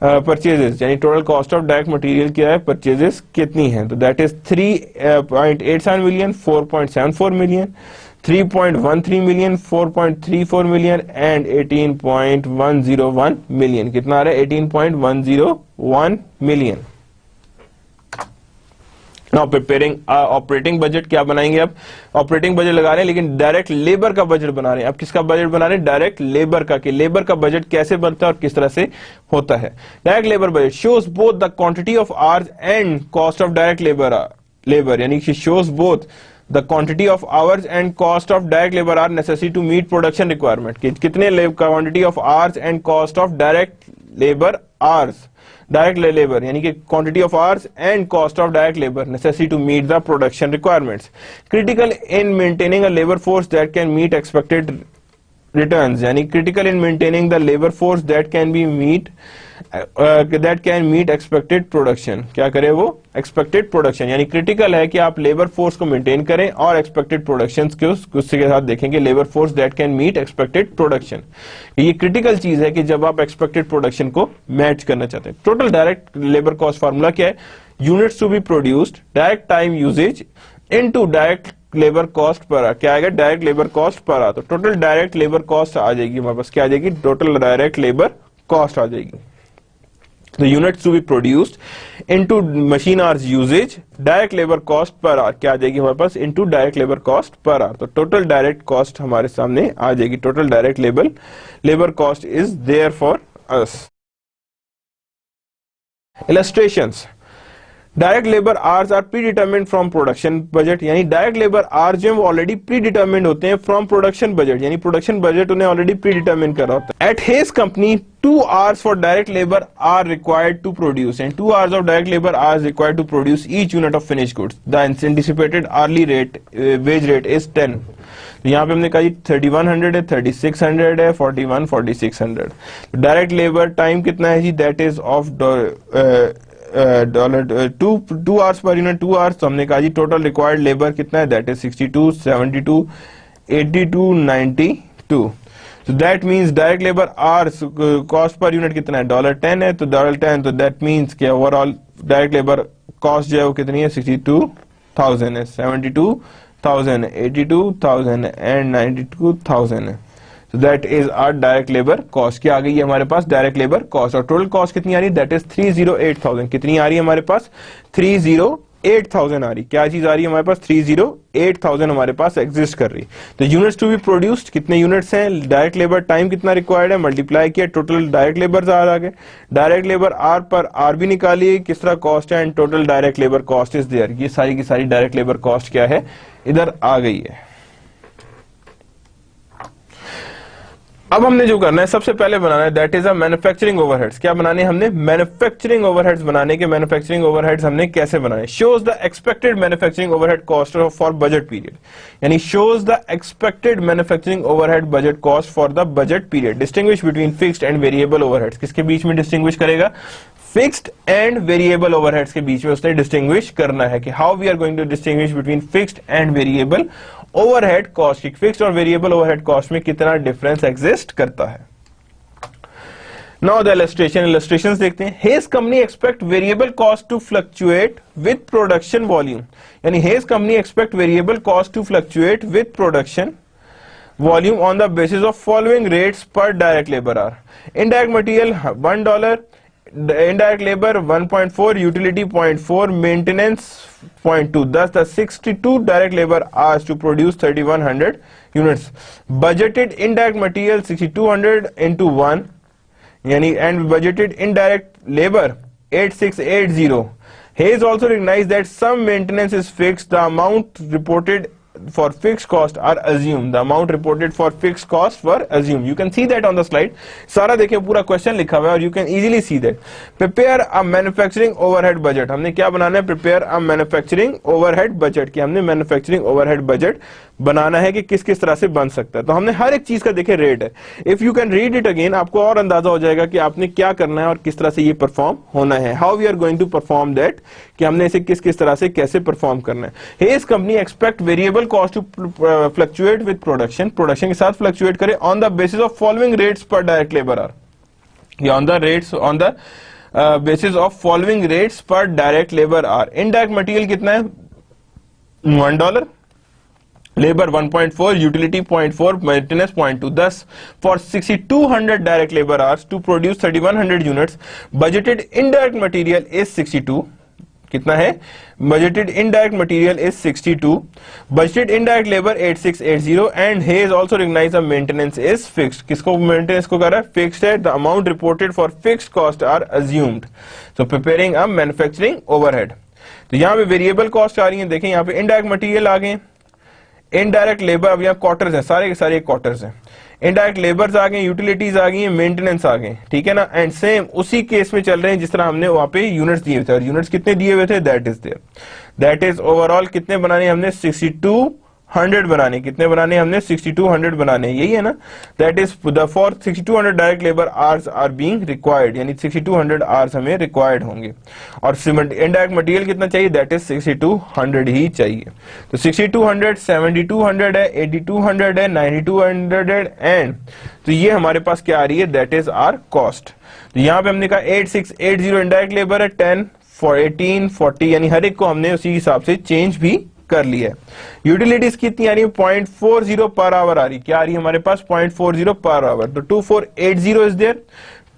purchases, यानी total cost of direct material क्या है, परचेजेस कितनी है, तो that is 3.87 million, 4.74 million, 3.13 million, 4.34 million and 18.101 million. कितना आ रहा है 18.101 million. Now preparing operating budget, क्या बनाएंगे अब, ऑपरेटिंग बजट लगा रहे हैं लेकिन डायरेक्ट लेबर का बजट बना रहे हैं। अब किसका बजट बना रहे हैं, डायरेक्ट लेबर का, कि लेबर का बजट कैसे बनता है और किस तरह से होता है। Direct labour budget shows both the quantity of hours and cost of direct labour, यानी कि shows both the quantity of hours and cost of direct labour are necessary to meet production requirement, कितने quantity of hours and cost of direct labour hours, direct labour यानी कि quantity of hours and cost of direct labour necessary to meet the production requirements, critical in maintaining a labour force that can meet expected returns, यानी critical in maintaining the labour force that can meet expected production, क्या करे वो एक्सपेक्टेड प्रोडक्शन, यानी क्रिटिकल है कि आप लेबर फोर्स को मेंटेन करें और एक्सपेक्टेड प्रोडक्शन के उसके साथ देखेंगे labour force that can meet expected production. ये क्रिटिकल चीज है कि जब आप एक्सपेक्टेड प्रोडक्शन को मैच करना चाहते हैं। Total direct labour cost formula क्या है, units to be produced direct time usage into direct labour cost पर आ, क्या आएगा डायरेक्ट लेबर कॉस्ट पर आ। तो टोटल डायरेक्ट लेबर कॉस्ट आ जाएगी हमारे पास, क्या आ जाएगी, टोटल डायरेक्ट लेबर कॉस्ट आ जाएगी। The units to be produced into machine hours usage direct labor cost per hour, क्या आ जाएगी हमारे पास, into direct labor cost per hour। तो total direct cost हमारे सामने आ जाएगी, total direct labor cost is there for us। Illustrations, direct labour hours are predetermined from production budget, यानी डायरेक्ट लेबर आवर जो वो ऑलरेडी प्री डिटर्मिन्ड होते हैं फ्रॉम प्रोडक्शन बजट, यानी प्रोडक्शन बजट उन्हें ऑलरेडी प्री डिटर्मिन करा होता है. At Hayes company 2 hours for direct labor are required to produce, and 2 hours of direct labor are required to produce each unit of finished goods. The anticipated hourly rate wage rate is 10. तो यहाँ पे हमने कहा जी 3100 है, 3600 है, 41, 4600. डायरेक्ट लेबर टाइम कितना है जी, that is of $2 hours per unit, 2 hours. तो हमने कहा जी टोटल रिक्वायर्ड लेबर कितना है, that is 62, 72, 82, 92. So that means direct labor hours cost per unit कितना है, $10 है, तो $10, तो that means कि overall direct labor cost जो है वो कितनी है, 62,000 है, 72,000, 82,000 and 92,000 है. So that is our direct labor cost. क्या आ गई है हमारे पास, डायरेक्ट लेबर कॉस्ट. और टोटल कॉस्ट कितनी आ रही है, दैट इज 308,000. कितनी आ रही है हमारे पास, 308,000 आ रही. क्या चीज आ रही है हमारे पास, 308,000 हमारे पास एग्जिस्ट कर रही. तो यूनिट्स टू बी प्रोड्यूस्ड कितने यूनिट्स हैं, डायरेक्ट लेबर टाइम कितना रिक्वायर्ड है, मल्टीप्लाई किया, टोटल डायरेक्ट लेबर आ गए. Direct labour hour per hour भी निकालिए किस तरह कॉस्ट है, and total direct labour cost is there. ये सारी की सारी डायरेक्ट लेबर कॉस्ट क्या है, इधर आ गई है. अब हमने जो करना है सबसे पहले बनाना है, that is a manufacturing overheads. क्या बनाने हमने, मैन्युफैक्चरिंग ओवरहेड्स बनाने के. मैन्युफैक्चरिंग ओवरहेड्स हमने कैसे बनाए, shows the expected manufacturing overhead cost for budget period, यानी shows the expected manufacturing overhead budget cost for the budget period. Distinguish between fixed and variable overheads. किसके बीच में डिस्टिंग्विश करेगा, फिक्स्ड एंड वेरिएबल ओवरहेड्स के बीच में उसने डिस्टिंग्विश करना है कि how we are going to distinguish between fixed and variable overhead cost. Fixed और वेरिएबल ओवरहेड कॉस्ट में कितना डिफरेंस एग्जिस्ट करता है. नाउ द इलस्ट्रेशंस देखते हैं. Hedge company expect variable cost to fluctuate with production volume, यानी has company expect variable cost to fluctuate with production volume on the basis of following rates per direct labor hour. Indirect material $1, indirect labor 1.4, utility 0.4, maintenance 0.2. Thus the 62 direct labor hours to produce 3100 units. Budgeted indirect material 6200 into 1, yani, and budgeted indirect labor 8680. Hayes also recognized that some maintenance is fixed. The amount reported for fixed cost are assumed. The amount reported for fixed cost were assumed. You can see that on the slide. सारा देखिए पूरा क्वेश्चन लिखा हुआ है और you can easily see that. Prepare a manufacturing overhead budget. हमने क्या बनाना है, prepare a manufacturing overhead budget. कि हमने manufacturing overhead budget बनाना है कि किस किस तरह से बन सकता है. तो हमने हर एक चीज का देखिए रेट है. If you can read it again, आपको और अंदाजा हो जाएगा कि आपने क्या करना है और किस तरह से ये परफॉर्म होना है. How we are going to perform that, कि हमने इसे किस किस तरह से कैसे परफॉर्म करना है. Hayes company expect variable cost to fluctuate with production. Production के साथ fluctuate करे on the basis of following rates per direct labor hour. या on the basis of following rates per direct labor hour. Indirect material कितना है, $1, labor 1.4, utility 0.4, maintenance 0.2. Thus, for 6200 direct labor hours to produce 3100 units, budgeted indirect material is 62. कितना है, budgeted indirect material is 62, budgeted indirect labor 8680, and Hayes also recognized the maintenance is fixed. किसको maintenance को कर रहा है, fixed है. The amount reported for fixed cost are assumed. So preparing a manufacturing overhead. तो यहाँ पे variable cost आ रही है, देखें यहाँ पे indirect material आ गए, indirect labor, अब यहाँ क्वार्टर्स हैं, सारे के सारे क्वार्टर्स हैं. इनडायरेक्ट लेबर्स आ गए, यूटिलिटीज आ गई, मेंटेनेंस आ गए, ठीक है ना. एंड सेम उसी केस में चल रहे हैं जिस तरह हमने वहां पे यूनिट्स दिए थे. और यूनिट्स कितने दिए हुए थे, that is there. That is overall कितने बनाने हमने, 6200 बनाने. कितने बनाने हमने, 6200 बनाने, यही है ना. That is for 6200 direct labour hours are being required, यानी 6200 आवर्स हमें रिक्वायर्ड होंगे. और इनडायरेक्ट मटेरियल कितना चाहिए, दैट इज 6200 ही चाहिए. तो 6200, 7200 है, 8200 है, 9200 है, एंड तो ये हमारे पास क्या आ रही है, दैट इज आर कॉस्ट. तो यहाँ पे हमने कहा 8680 इनडायरेक्ट लेबर है, 10 for 18 40, यानी हर एक को हमने उसी हिसाब से चेंज भी कर लिया है. यूटिलिटीज कितनी आ रही है, 0.40 पर आवर आ रही. क्या आ रही है हमारे पास, 0.40 पर आवर. तो 2480 is there,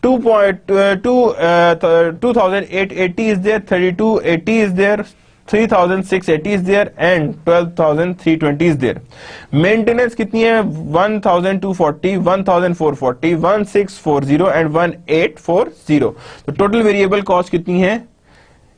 2880 is there, 3280 is there, 3680 is there, and 12320 is there. Maintenance कितनी है, 1240, 1440, 1640 and 1840. तो टोटल वेरिएबल कॉस्ट कितनी है,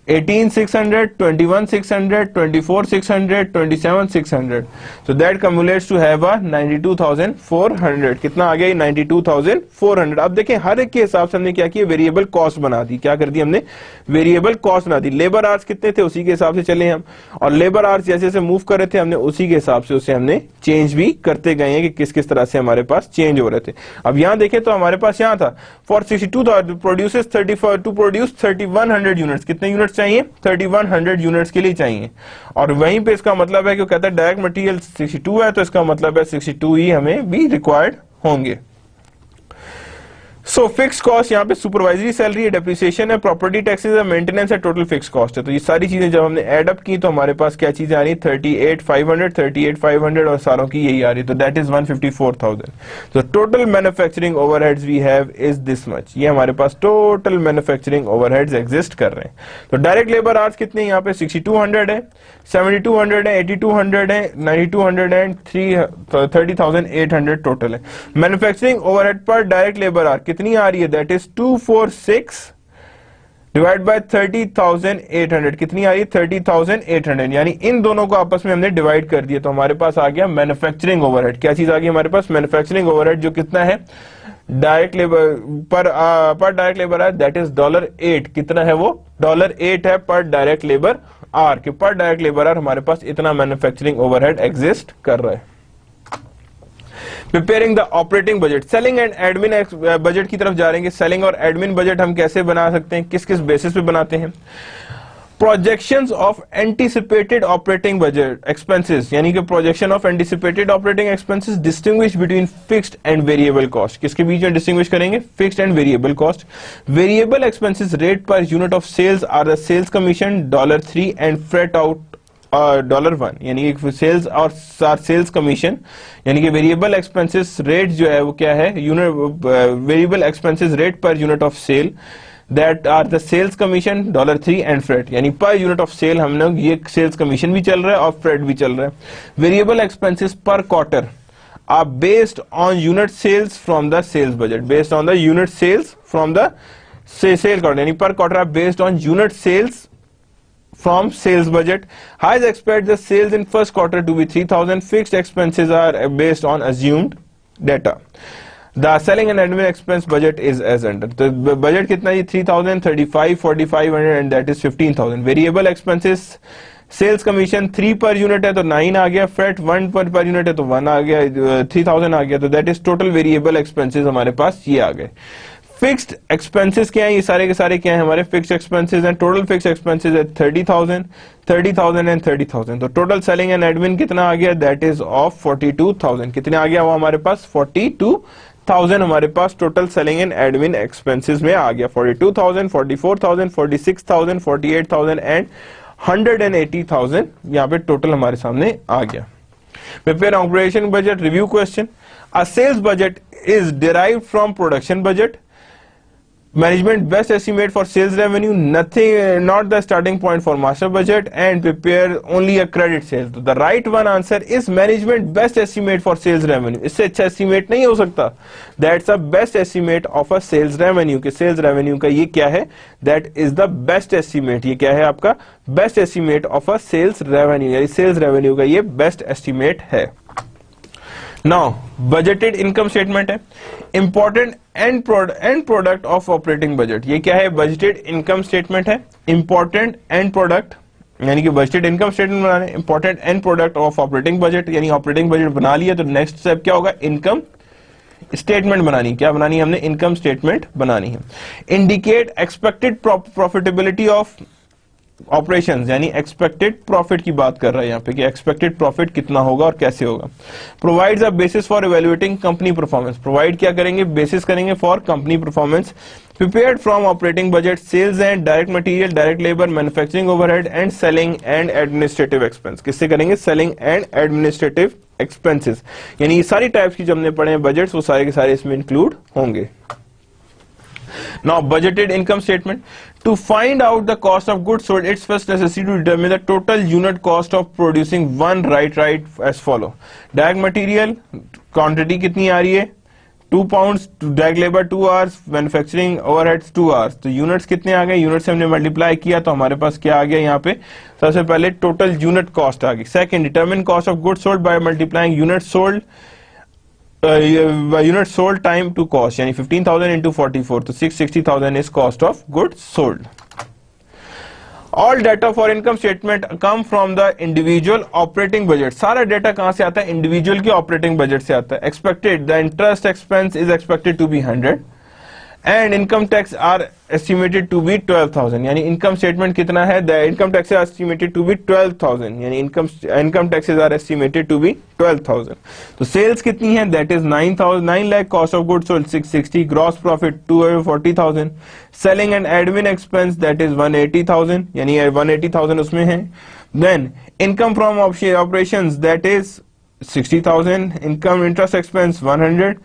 18,600, 21,600, 24,600, 27,600. So that cumulates to have a 92,400. कितना आ गया? 92,400. अब देखें हर एक के हिसाब से हमने क्या किया, वेरिएबल कॉस्ट बना दी. क्या कर दी हमने? वेरिएबल कॉस्ट बना दी. लेबर आवर्स कितने थे उसी के हिसाब से चले हम, और लेबर आवर्स जैसे जैसे मूव कर रहे थे हमने उसी के हिसाब से उसे हमने चेंज भी करते गए हैं कि किस किस तरह से हमारे पास चेंज हो रहे थे. अब यहाँ देखें तो हमारे पास यहाँ था for 62 produces 34 to produce 3100 units. कितने यूनिट्स चाहिए? 3100 यूनिट्स के लिए चाहिए. और वहीं पे इसका मतलब है कि कहता है डायरेक्ट मटेरियल 62 है, तो इसका मतलब है 62 ही हमें भी रिक्वायर्ड होंगे. सो फिक्स कॉस्ट यहाँ पे सुपरवाइजरी सैलरी है, डेप्रिसिएशन है, प्रॉपर्टी टैक्सेस है, मेंटेनेंस है, टोटल फिक्स कॉस्ट है. तो ये सारी चीजें जब हमने एड अप की तो हमारे पास क्या चीजें आ रही? 38,500 और सारों की यही आ रही. तो दैट इज 154,000. तो total manufacturing overheads we have is this much. ये हमारे पास टोटल मैन्युफैक्चरिंग ओवरहेड्स एग्जिस्ट कर रहे हैं. तो डायरेक्ट लेबर आवर्स कितने यहाँ पे? 6200 है, 7200 है, 8200 है, 9200 एंड 30,800 टोटल है. मैन्युफैक्चरिंग ओवरहेड पर डायरेक्ट लेबर आवर कितनी आ रही है? That is 246 divide by 30,800. कितनी आ रही है? 30,800. यानी इन दोनों को आपस में हमने डिवाइड कर दिया तो हमारे पास आ गया मैन्युफैक्चरिंग ओवरहेड. क्या चीज आ गई हमारे पास? मैन्युफैक्चरिंग ओवरहेड, जो कितना है डायरेक्ट लेबर पर डायरेक्ट लेबर है, दैट इज $8. कितना है वो? $8 है पर डायरेक्ट लेबर आर. के पर डायरेक्ट लेबर आर हमारे पास इतना मैन्युफैक्चरिंग ओवरहेड एग्जिस्ट कर रहा है. Preparing the operating budget, selling and admin budget की तरफ जा रहे हैं. सेलिंग और एडमिन बजट हम कैसे बना सकते हैं, किस किस बेसिस पे बनाते हैं? Projections of anticipated operating budget expenses, यानी कि projection of anticipated operating expenses distinguish between fixed and variable cost. किसके बीच में डिस्टिंग्विश करेंगे? Fixed and variable cost. Variable expenses rate per unit of sales are the sales commission $3 and freight out $1. यानी कि सेल्स और सेल्स कमीशन, यानी कि वेरिएबल एक्सपेंसेस रेट जो है वो क्या है? Unit variable expenses rate per unit of sale, that are the sales commission $3 and freight. यानी पर यूनिट ऑफ सेल हम लोग ये सेल्स कमीशन भी चल रहा है और फ्रेट भी चल रहा है. Variable expenses per quarter are based on unit sales from the sales budget. Based on the unit sales from the sale quarter, यानी per quarter are based on unit sales from sales budget. Highs expect the sales in first quarter to be 3,000. Fixed expenses are based on assumed data. The selling and admin expense budget is as under. तो budget कितना है? 3,000, 35, 4,500 and that is 15,000. Variable expenses sales commission 3 per unit है तो 9 आ गया, फ्रेट 1 पर यूनिट है तो 1 आ गया, 3,000 आ गया. तो that is total variable expenses हमारे पास ये आ गए. फिक्स्ड एक्सपेंसेस क्या है? ये सारे के सारे क्या है हमारे? फिक्स्ड एक्सपेंसेस हैं. टोटल फिक्स्ड एक्सपेंसेस है 30,000, 30,000 एंड 30,000. तो टोटल सेलिंग एंड एडमिन कितना आ गया? That is of 42,000. कितने आ गया वो हमारे पास? 42,000 हमारे पास total selling and admin expenses में आ गया. 42,000, 44,000, 46,000, 48,000 एंड 180,000 यहाँ पे टोटल हमारे सामने आ गया. Prepare operation budget. Review question. A sales budget is derived from production budget. Management best estimate for sales revenue, nothing, not the starting point for master budget, and prepare only a credit sales. So the right one answer is management best estimate for sales revenue. इससे अच्छा estimate नहीं हो सकता. That's a best estimate of a sales revenue. कि sales revenue का ये क्या है? That is the best estimate. ये क्या है आपका? Best estimate of a sales revenue. यानी sales revenue का ये best estimate है. Now budgeted income statement है. Important end product of operating budget. ये क्या है? budgeted income statement है. Important end product यानी कि budgeted income statement बनाने. Important end product of operating budget यानी operating budget बना लिया तो next step क्या होगा? income statement बनानी. क्या बनानी है हमने? income statement बनानी है. Indicate expected profitability of operations यानी एक्सपेक्टेड प्रॉफिट की बात कर रहा है यहाँ पे कि एक्सपेक्टेड प्रॉफिट कितना होगा और कैसे होगा. Provides a basis for evaluating company performance. Provide क्या करेंगे? बेसिस करेंगे for company performance. Prepared from operating budget, sales and direct material, direct labour, manufacturing overhead and selling and administrative expense. किससे करेंगे? Selling and administrative expenses. यानी ये सारी टाइप्स की जो हमने पढ़े हैं बजट्स वो सारे के सारे इसमें इंक्लूड होंगे. Now budgeted income statement. To find out the cost of goods sold, it's first necessary to determine the total unit cost of producing one right as follow. Direct material quantity कितनी आ रही है? 2 pounds, direct labor 2 hours, manufacturing overheads 2 hours. तो यूनिट्स कितने आ गए, यूनिट से हमने मल्टीप्लाई किया तो हमारे पास क्या आ गया यहाँ पे, सबसे पहले टोटल यूनिट कॉस्ट आ गई. Second, determine cost of goods sold by multiplying unit sold unit sold time to cost, यानी 15,000 into 44, तो 660,000 is cost of goods sold. All data for income statement come from the individual operating budget. सारा डेटा कहाँ से आता है, इंडिविजुअल के ऑपरेटिंग बजट से आता है. Expected, the interest expense is expected to be 100 and income tax are estimated to be 12,000. यानी इनकम स्टेटमेंट कितना है, the income tax is estimated to be 12,000, यानी income taxes are estimated to be 12,000. तो सेल्स कितनी है, that is 9 lakh, cost of goods sold 660, gross profit 240,000, selling and admin expense that is 180,000, यानी 180,000 उसमें है. Then income from operations that is 60,000, income interest expense 100,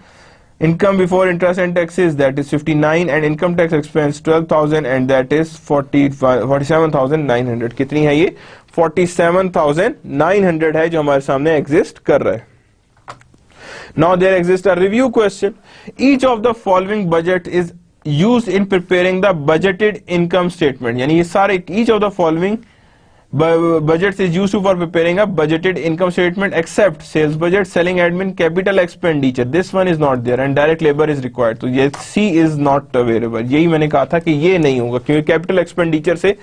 income before interest and taxes that is 59 and income tax expense 12,000 and that is 47,900. कितनी है ये, 47,900 है जो हमारे सामने एग्जिस्ट कर रहा है. Now there exists a review question. Each of the following budget is used in preparing the budgeted income statement. यानी ये सारे each of the following budgets is used for preparing a budgeted income statement except sales budget, selling admin, capital expenditure. This one is not there and direct labor is required. तो ये C is not available. यही मैंने कहा था कि ये नहीं होगा क्योंकि कैपिटल एक्सपेंडिचर से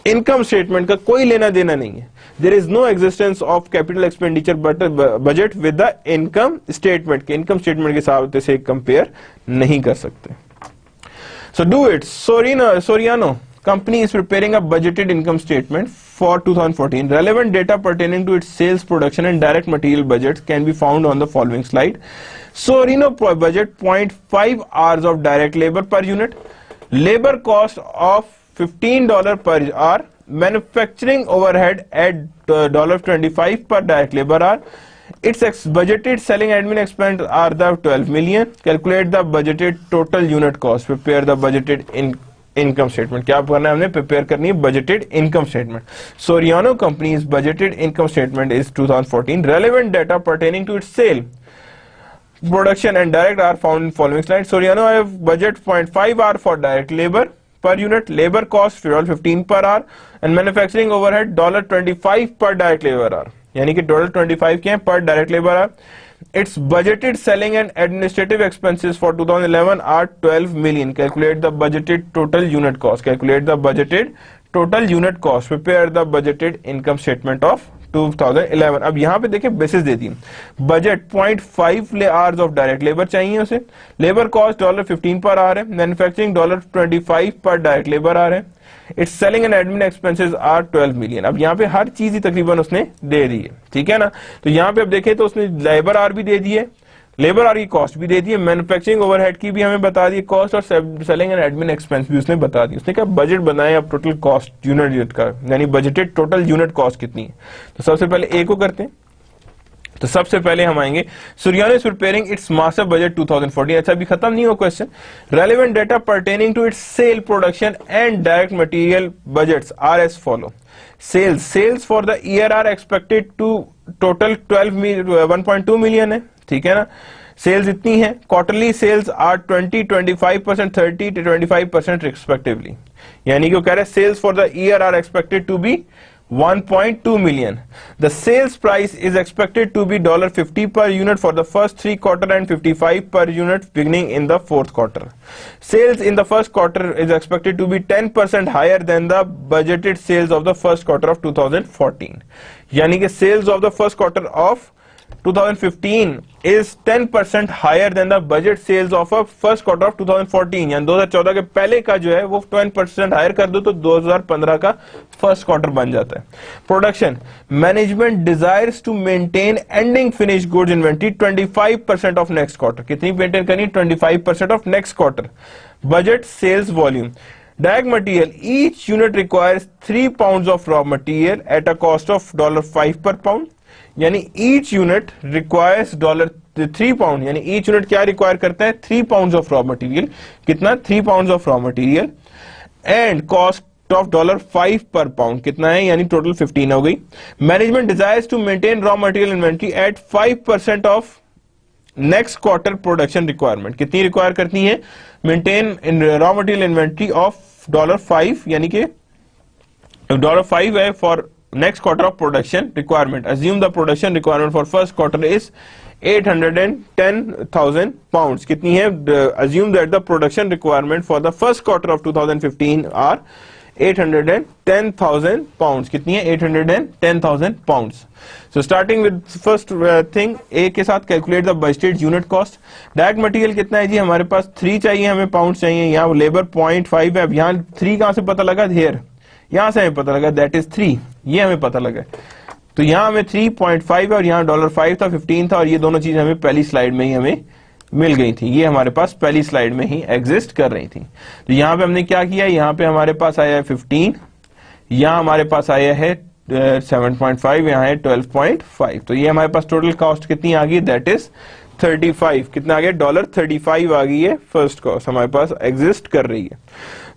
इनकम स्टेटमेंट का कोई लेना देना नहीं है. There is no existence of capital expenditure budget with the income statement के इनकम स्टेटमेंट के साथ से कंपेयर नहीं कर सकते. So do it. Soriano company is preparing a budgeted income statement for 2014. Relevant data pertaining to its sales, production and direct material budgets can be found on the following slide. Soriano budget 0.5 hours of direct labor per unit, labor cost of $15 per hour, manufacturing overhead at $25 per direct labor hour. Its budgeted selling admin expense are the 12 million. Calculate the budgeted total unit cost. Prepare the budgeted income statement. क्या करना है हमने, प्रिपेयर करनी है budgeted income statement. Soriano company's budgeted income statement is 2014. Relevant data pertaining to its sale, production and direct are found in following slide. Soriano have budget 0.5 hour for direct labor per unit, labor cost $15 per hour and manufacturing overhead $25 per direct labor hour. यानी कि $25 के हैं per direct labor hour. Its budgeted selling and administrative expenses for 2011 are 12 million. Calculate the budgeted total unit cost. Calculate the budgeted total unit cost. Prepare the budgeted income statement of 2011. अब यहाँ पे देखिए basis they the, budget 0.5 hours of direct labor चाहिए उसे, लेबर कॉस्ट $15 पर hour है, मैन्युफैक्चरिंग $25 पर डायरेक्ट लेबर hour है, its selling and admin expenses are 12 million. अब यहाँ पे हर चीज ही तकरीबन उसने दे दी है, ठीक है ना. तो यहाँ पे अब देखें तो उसने लेबर आर भी दे दी है, लेबर आर की कॉस्ट भी दे दी है, मैन्युफैक्चरिंग ओवरहेड की भी हमें बता दी कॉस्ट और सेलिंग एंड एडमिन एक्सपेंस भी उसने बता दी. उसने क्या बजट बनाए अब टोटल कॉस्ट यूनिट का, यानी बजटेड टोटल यूनिट कॉस्ट कितनी है. तो सबसे पहले ए को करते हैं. तो सबसे पहले हम आएंगे Soriano is preparing its master budget 2014. अच्छा अभी खत्म नहीं हुआ question. Relevant data pertaining to its sale, production and direct material budgets are as follow. Sales for the year are expected to total 1.2 million है, ठीक है ना. सेल्स इतनी है. Quarterly sales are 20, 25%, 30 to 25% respectively. यानी कि वो कह रहे हैं sales for the year are expected to be 1.2 million. The sales price is expected to be $50 per unit for the first 3 quarters and $55 per unit beginning in the 4th quarter. Sales in the first quarter is expected to be 10% higher than the budgeted sales of the first quarter of 2014. यानी कि sales of the first quarter of 2015 is 10% higher than the budget sales of a first quarter of 2014. यानी 2014 के पहले का जो है वो 10% हायर कर दो तो 2015 का फर्स्ट क्वार्टर बन जाता है. Production management desires to maintain ending finish goods inventory 25% of next quarter. कितनी मेंटेन करनी, 25% of next quarter. Budget sales volume direct material, each unit requires 3 pounds of raw material at a cost of $5 per pound. यानी each unit requires $3 pound, यानी each unit क्या रिक्वायर करता है, 3 pounds of raw material. कितना, 3 pounds of raw material and cost of $5 per pound कितना है, यानी टोटल 15 हो गई. Management desires to maintain raw material inventory at 5% of next quarter production requirement कितनी रिक्वायर करती है, maintain in raw material inventory of $5, यानी कि $5 है for next quarter of production requirement. Assume the production requirement for first quarter is 810,000 pounds. कितनी है? Assume that the production requirement for the first quarter of 2015 are 810,000 pounds. कितनी है? 810,000 pounds. So starting with first thing, A के साथ calculate the budgeted unit cost. Direct material कितना है जी? हमारे पास 3 चाहिए, हमें pounds चाहिए. यहाँ लेबर 0.5 है. अब यहाँ 3 कहाँ से पता लगा? Here. यहां से हमें पता लगा दैट इज 3, ये हमें पता लगा. तो यहां हमें 3.5 है और यहां $5 था, 15 था, और ये दोनों चीजें हमें पहली स्लाइड में ही हमें मिल गई थी. ये हमारे पास पहली स्लाइड में ही एग्जिस्ट कर रही थी. तो यहां पे हमने क्या किया, यहां पे हमारे पास आया है 15, यहां हमारे पास आया है 7.5, यहां है 12.5. तो ये हमारे पास टोटल कॉस्ट कितनी आ गई, दैट इज 35. कितना आ गया, $35 आ गई है. फर्स्ट कॉस्ट हमारे पास एग्जिस्ट कर रही है.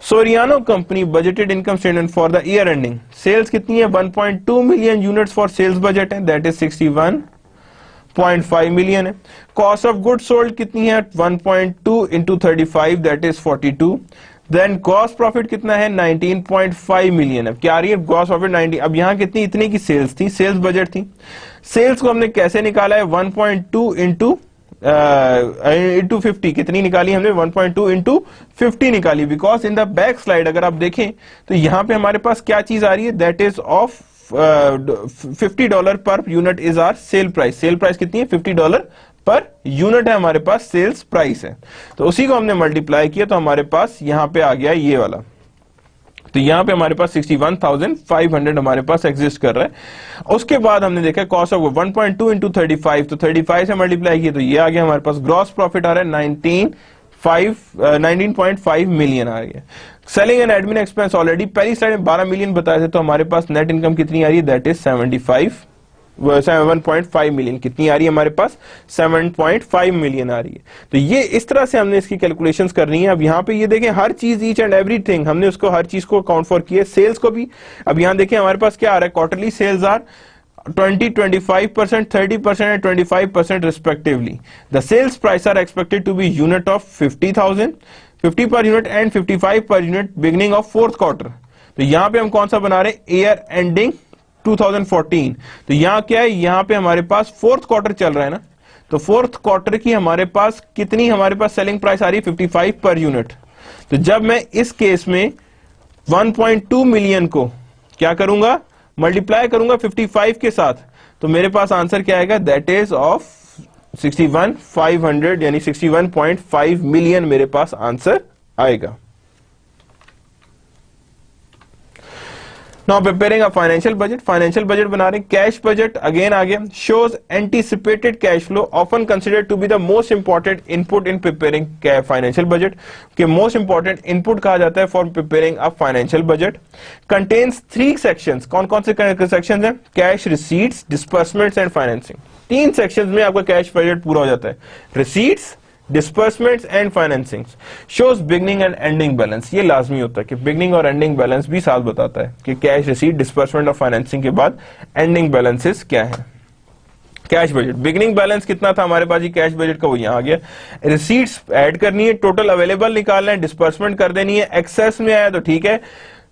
Soriano company budgeted income statement for the year ending. Sales कितनी है, 1.2 million units for sales budget है, दैट इज 61.5 मिलियन है. कॉस्ट ऑफ गुड सोल्ड कितनी है, 1.2 into 35, that is 42. Then gross profit कितना है, 19.5 मिलियन है. क्या आ रही है ग्रॉस प्रॉफिट 90. अब यहाँ कितनी, इतने की सेल्स थी, सेल्स बजट थी. सेल्स को हमने कैसे निकाला है, 1.2 इंटू 50. कितनी निकाली हमने, 1.2 इंटू 50 निकाली. Because in the back slide अगर आप देखें तो यहां पे हमारे पास क्या चीज आ रही है, that is of $50 per unit is are sale price. Sale price कितनी है, $50 पर यूनिट है हमारे पास, सेल्स प्राइस है. तो उसी को हमने मल्टीप्लाई किया तो हमारे पास यहां पे आ गया ये वाला. तो यहां पे हमारे पास 61,500 हमारे पास एग्जिस्ट कर रहा है. उसके बाद हमने देखा कॉस्ट ऑफ 1.2 इंटू 35, तो 35 से मल्टीप्लाई किया तो ये आ गया हमारे पास. ग्रॉस प्रॉफिट आ रहा है 19.5 मिलियन आ रही है. Selling and admin expense already पहली स्लाइड में 12 मिलियन बताए थे, तो हमारे पास नेट इनकम कितनी आ रही है, दैट इज 7.5 मिलियन. कितनी आ रही है हमारे पास, 7.5 मिलियन आ रही है. तो ये इस तरह से हमने इसकी कैलकुलेशंस करनी है. अब यहाँ पे ये देखें हर चीज, ईच एंड एवरीथिंग हमने उसको, हर चीज को अकाउंट फॉर किया, सेल्स को भी. अब यहाँ देखें हमारे पास क्या आ रहा है, quarterly sales are 20, 25%, 30% and 25% respectively. The sales price are expected to be unit of 50,000, 50 per unit and 55 per unit beginning of fourth quarter. तो यहाँ पे हम कौन सा बना रहे हैं, ईयर एंडिंग 2014. तो यहां क्या है, यहां पे हमारे पास फोर्थ क्वार्टर चल रहा है ना. तो फोर्थ क्वार्टर की हमारे पास कितनी, हमारे पास सेलिंग प्राइस आ रही है 55 पर यूनिट. तो जब मैं इस केस में 1.2 मिलियन को क्या करूंगा, मल्टीप्लाई करूंगा 55 के साथ, तो मेरे पास आंसर क्या आएगा, दैट इज ऑफ 61,500, यानी 61.5 मिलियन मेरे पास आंसर आएगा. Now preparing a financial budget. Financial budget बना रहे हैं. Cash budget again आ गया. Shows anticipated cash flow, often considered to be the most important input in preparing financial budget. के most important input कहा जाता है for preparing a financial budget. Contains 3 sections. कौन कौन से sections हैं? Cash receipts, disbursements and financing. 3 sections में आपका cash budget पूरा हो जाता है. Receipts, disbursements and financing. Shows beginning and ending balance. ये लाजमी होता है कि बिगनिंग और एंडिंग बैलेंस भी साथ बताता है कि कैश रिसीट, डिस्पर्समेंट और फाइनेंसिंग के बाद एंडिंग बैलेंसेस क्या है. कैश बजट, बिगनिंग बैलेंस कितना था हमारे पास, ये कैश बजट का वो यहां आ गया. रिसीट्स ऐड करनी है, टोटल अवेलेबल निकालना है, डिस्पर्समेंट कर देनी है. एक्सेस में आया तो ठीक है,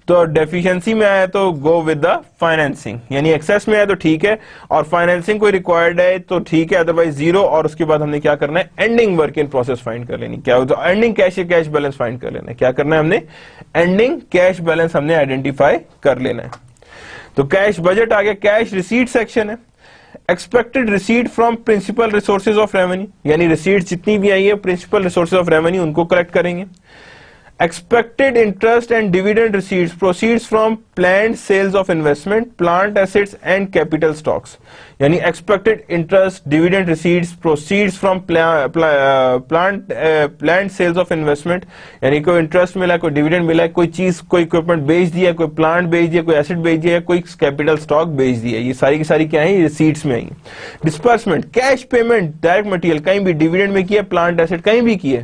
तो डेफिशिएंसी में आया तो गो विद द फाइनेंसिंग, यानी एक्सेस में आया तो ठीक है और फाइनेंसिंग कोई रिक्वायर्ड है तो ठीक है, अदरवाइज जीरो. और उसके बाद हमने क्या करना है, ending work in process find कर लेनी. क्या होता है, एंडिंग कैश या कैश बैलेंस फाइंड कर लेना है. क्या करना है हमने, एंडिंग कैश बैलेंस हमने आइडेंटिफाई कर लेना है. तो कैश बजट आ गया. कैश रिसीट सेक्शन है. Expected receipt from principal resources of revenue, यानी रिसीट जितनी भी आई है प्रिंसिपल रिसोर्सेज ऑफ रेवेन्यू उनको कलेक्ट करेंगे. Expected interest and dividend receipts proceeds from planned sales of investment, plant assets and capital stocks. यानी expected interest, dividend receipts proceeds from planned sales of investment, यानी कोई interest मिला, कोई dividend मिला, कोई चीज, कोई equipment बेच दिया, कोई plant बेच दिया, कोई asset बेच दिया, कोई capital stock बेच दिया. ये सारी की सारी क्या है, receipts में आई. Disbursement, cash payment, direct material कहीं भी dividend में किया, plant asset कहीं भी किया,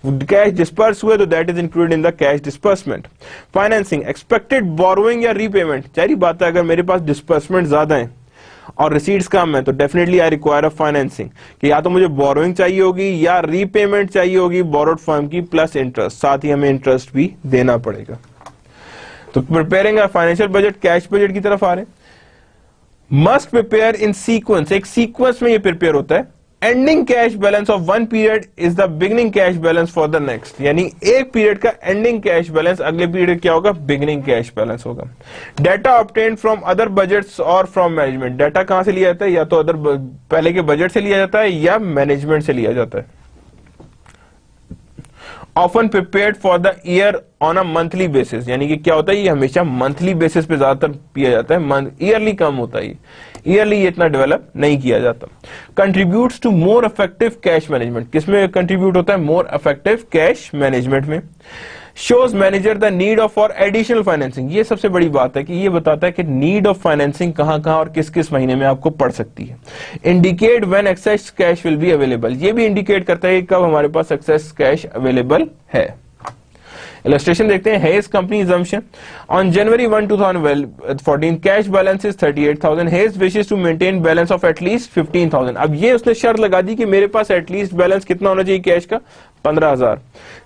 कैश डिस्पर्स हुए तो that is included in the cash disbursement. Financing, expected borrowing या रीपेमेंट. सारी बात है, अगर मेरे पास डिस्पर्समेंट ज्यादा है और रिसीट्स कम है तो definitely I require a financing, कि या तो मुझे बोरोइंग चाहिए होगी या रीपेमेंट चाहिए होगी बोरोड फर्म की प्लस इंटरेस्ट, साथ ही हमें इंटरेस्ट भी देना पड़ेगा। तो preparing a financial budget, cash budget की तरफ आ रहे हैं। मस्ट प्रिपेयर इन सीक्वेंस, एक सीक्वेंस में ये प्रिपेयर होता है। Ending cash balance of one period is the beginning cash balance for the next, यानी एक पीरियड का एंडिंग कैश बैलेंस अगले पीरियड क्या होगा, बिगिनिंग कैश बैलेंस होगा। Data obtained from other budgets और फ्रॉम मैनेजमेंट, डाटा कहां से लिया जाता है, या तो अदर पहले के बजट से लिया जाता है या मैनेजमेंट से लिया जाता है। Often prepared for the year on a monthly basis, यानी कि क्या होता है, ये हमेशा मंथली बेसिस पे ज्यादातर किया जाता है, ईयरली कम होता है, ईयरली ये इतना डेवलप नहीं किया जाता। Contributes to more effective cash management, किसमें कंट्रीब्यूट होता है, मोर इफेक्टिव कैश मैनेजमेंट में। Shows manager the need of for additional financing, ये सबसे बड़ी बात है कि ये बताता है कि नीड ऑफ फाइनेंसिंग कहां कहां और किस किस महीने में आपको पड़ सकती है। Indicate when excess cash will be available, ये भी इंडिकेट करता है कि कब हमारे पास एक्सेस कैश अवेलेबल है। इलस्ट्रेशन देखते हैं। Hedge company assumption on January 1, 2014 cash balance is 38,000. Hayes wishes to maintain balance of at least 15,000. अब ये उसने शर्त लगा दी कि मेरे पास एटलीस्ट बैलेंस कितना होना चाहिए कैश का, 15,000.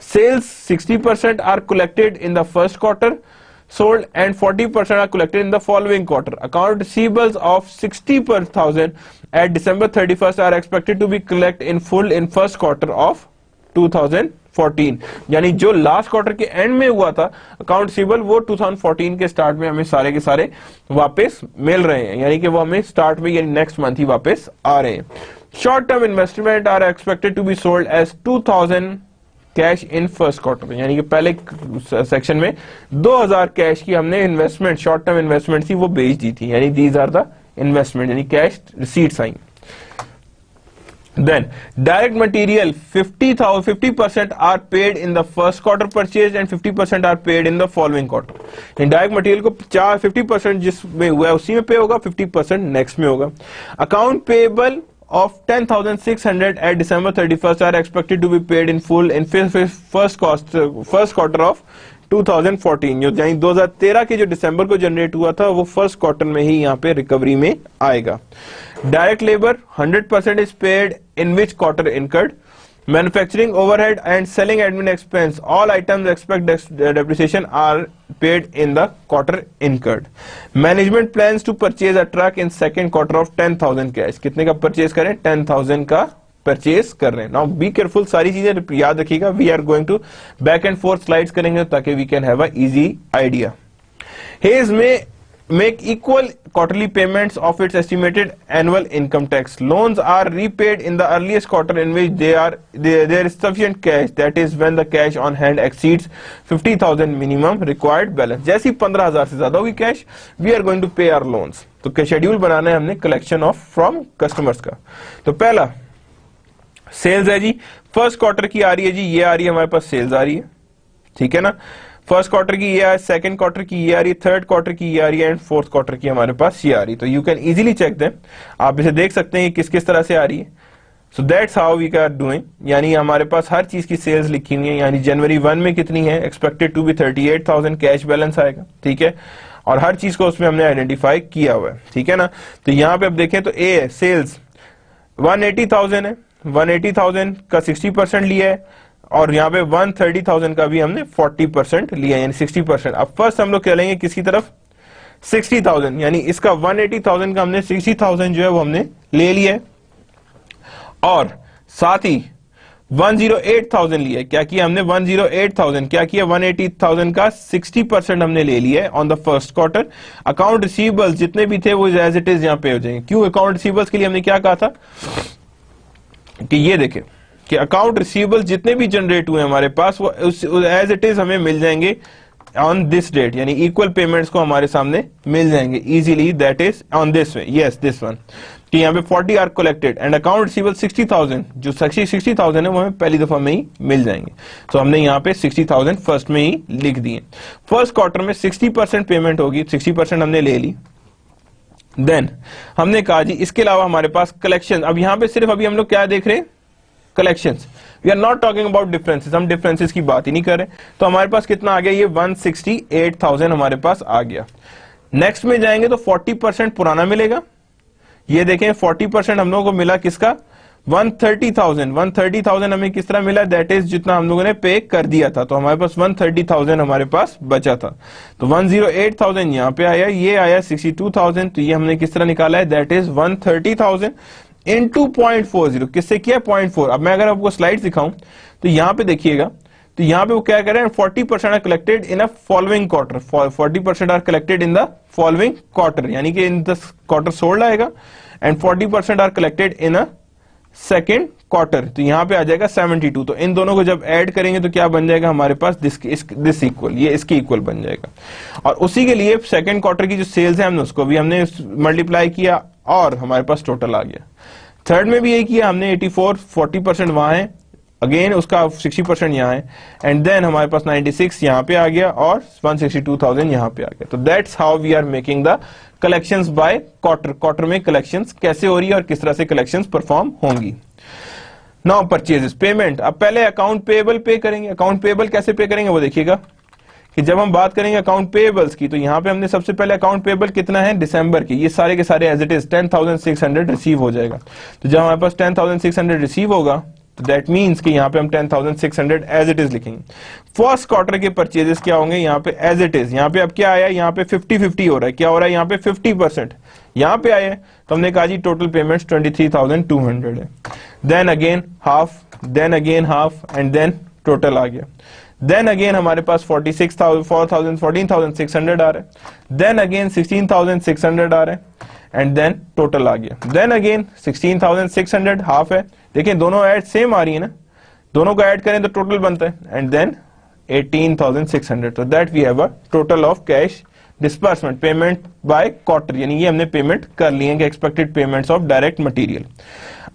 Sales 60% are collected in the first quarter sold and 40% are collected in the following quarter. Account receivables of 60,000 at December 31st are expected to be collected in full in first quarter of 2014. यानी जो लास्ट क्वार्टर के एंड में हुआ था अकाउंट रिसीवेबल, वो 2014 के स्टार्ट में हमें सारे के सारे वापस मिल रहे हैं, यानी कि वो हमें स्टार्ट में यानी नेक्स्ट मंथ ही वापस आ रहे हैं। Short term investment are expected to be sold as 2,000 cash in first quarter, यानी कि पहले सेक्शन में 2,000 कैश की हमने इन्वेस्टमेंट, शॉर्ट टर्म इन्वेस्टमेंट थी, वो बेच दी थी, यानी दीज आर द इन्वेस्टमेंट, यानी cash receipts I. Then direct material 50% are paid in the first quarter purchase and 50% are paid in the following quarter. In direct material को 50% जिसमें हुआ है उसी में पे होगा, 50% नेक्स्ट में होगा। Account payable of 10,600 at December 31st are expected to be paid in full in first quarter of 2014. यानी 2013 के जो दिसंबर को जनरेट हुआ था वो फर्स्ट क्वार्टर में ही यहाँ पे रिकवरी में आएगा। Direct labour 100% is paid in which quarter incurred. Manufacturing overhead and selling admin expense, all items expect depreciation are paid in the quarter incurred. Management plans to purchase a truck in second quarter of 10,000 cash. कितने का परचेज करें, 10,000 का परचेज कर रहे हैं। नाउ बी केयरफुल, सारी चीजें याद रखिएगा। We are going to back and fourth slides करेंगे ताकि we can have a easy idea. Hayes में make equal quarterly payments of its estimated annual income tax. Loans are repaid in the earliest quarter in which there is sufficient cash, that is when the cash on hand exceeds 50,000 minimum required balance. जैसी 15,000 से ज्यादा होगी cash, we are going to pay our loans. तो शेड्यूल बनाना है हमने कलेक्शन ऑफ फ्रॉम कस्टमर्स का। तो पहला सेल्स है जी, फर्स्ट क्वार्टर की आ रही है जी, ये आ रही है हमारे पास सेल्स आ रही है, ठीक है ना। फर्स्ट क्वार्टर की ये है, सेकंड क्वार्टर की ये आ रही है, थर्ड क्वार्टर की ये आ रही है एंड फोर्थ क्वार्टर की हमारे पास ये आ रही है। तो you can easily check them, आप इसे देख सकते हैं किस किस तरह से आ रही है। So that's how we are doing, यानी हमारे पास हर चीज की सेल्स लिखी हुई है, यानी जनवरी 1 में कितनी है, expected to be 38,000 cash balance आएगा, ठीक है, और हर चीज को उसमें हमने आइडेंटिफाई किया हुआ है, ठीक है ना। तो यहाँ पे अब देखें तो ए है सेल्स 180,000 है, 180,000 का 60% लिया है, और यहाँ पे 130,000 का भी हमने 40% लिया, यानी 60%। अब फर्स्ट हम लोग चलेंगे किसकी तरफ, 60,000, यानी इसका 180,000 का हमने 60,000 जो है वो हमने ले लिया है, और साथ ही 108,000 लिया है। क्या किया हमने, 108,000 क्या किया, 180,000 का 60% हमने ले लिया है on the first quarter. Account receivables जितने भी थे वो एज इट इज यहाँ पे हो जाएंगे। क्यों, अकाउंट रिसीवेबल्स के लिए हमने क्या कहा था कि ये देखें कि अकाउंट रिसीवेबल जितने भी जनरेट हुए हमारे पास वो एज इट इज हमें मिल जाएंगे ऑन दिस डेट, यानी इक्वल पेमेंट्स को हमारे सामने मिल जाएंगे easily, that is on this way, yes this one, कि यहाँ पे 40 are collected and account receivable 60,000, जो 60,000 है वो हमें पहली दफा में ही मिल जाएंगे। तो हमने यहाँ पे 60,000 फर्स्ट में ही लिख दिए। फर्स्ट क्वार्टर में 60% पेमेंट होगी, 60% हमने ले ली। देन हमने कहा जी इसके अलावा हमारे पास कलेक्शन, अब यहाँ पे सिर्फ अभी हम लोग क्या देख रहे हैं, collections, we are not talking about differences, हम डिफरेंसेस की बात ही नहीं कर रहे। तो हमारे पास कितना आ गया, ये 168,000 हमारे पास आ गया। नेक्स्ट में जाएंगे तो 40% पुराना मिलेगा, ये देखें 40% हम लोगों को मिला किसका, 130,000 हमें किस तरह मिला, दैट इज जितना हम लोगों ने पे कर दिया था, तो हमारे पास 130,000 हमारे पास बचा था। तो 108,000 यहाँ पे आया, ये आया 62,000, तो ये हमने किस तरह निकाला है, दैट इज 130,000 इंटू 0.40, किससे किया 0.4। अब मैं अगर आपको स्लाइड दिखाऊं तो यहाँ पे देखिएगा, तो यहाँ पे वो क्या कह रहे हैं, 40% are collected in a following quarter, 40% are collected in the following quarter, यानी कि इन द क्वार्टर सोल्ड आएगा, and 40% are collected in a second quarter, तो यहां पे आ जाएगा 72। तो इन दोनों को जब ऐड करेंगे तो क्या बन जाएगा हमारे पास, दिस इक्वल, ये इसके इक्वल बन जाएगा। और उसी के लिए सेकेंड क्वार्टर की जो सेल्स है हमने उसको भी हमने मल्टीप्लाई किया और हमारे पास टोटल आ गया। थर्ड में भी यही किया हमने, 84, 40% वहां है, अगेन उसका 60% यहाँ है, एंड देन हमारे पास 96 यहाँ पे आ गया और 162,000 यहाँ पे आ गया। तो that's how we are making the collections by quarter. Quarter में कलेक्शंस कैसे हो रही है और किस तरह से कलेक्शंस परफॉर्म होंगी। Now purchases, payment. अब पहले अकाउंट पेएबल पे करेंगे। अकाउंट पेएबल कैसे पे करेंगे वो देखिएगा कि जब हम बात करेंगे अकाउंट पेएबल्स की, तो यहाँ पे हमने सबसे पहले अकाउंट पेएबल कितना है, दिसंबर की, ये सारे के सारे एज इट इज 10,600 रिसीव हो जाएगा। तो जब हमारे पास 10,600 रिसीव होगा तो दैट मीन्स कि यहाँ पे हम 10,600 एज इट इज लिखेंगे। फर्स्ट क्वार्टर के परचेजेस क्या होंगे, यहाँ पे एज इट इज, यहाँ पे अब क्या आया, यहाँ पे 50-50 हो रहा है, क्या हो रहा है यहाँ पे 50% यहाँ पे आया है, तो हमने कहा जी टोटल पेमेंट्स 23,200 है। Then again half, then again half, and then total आ गया। देन अगेन हमारे पास 14,600 आ रहा है, देन अगेन 16,600 आ रहा है, एंड देन टोटल आ गया। देन अगेन 16,600 हाफ है, देखिए दोनों ऐड सेम आ रही है ना, दोनों को ऐड करें तो टोटल बनता है, एंड देन 18,600। तो that we have a total of cash disbursement, payment by quarter, यानी ये हमने पेमेंट कर लिए हैं, expected payments of direct material.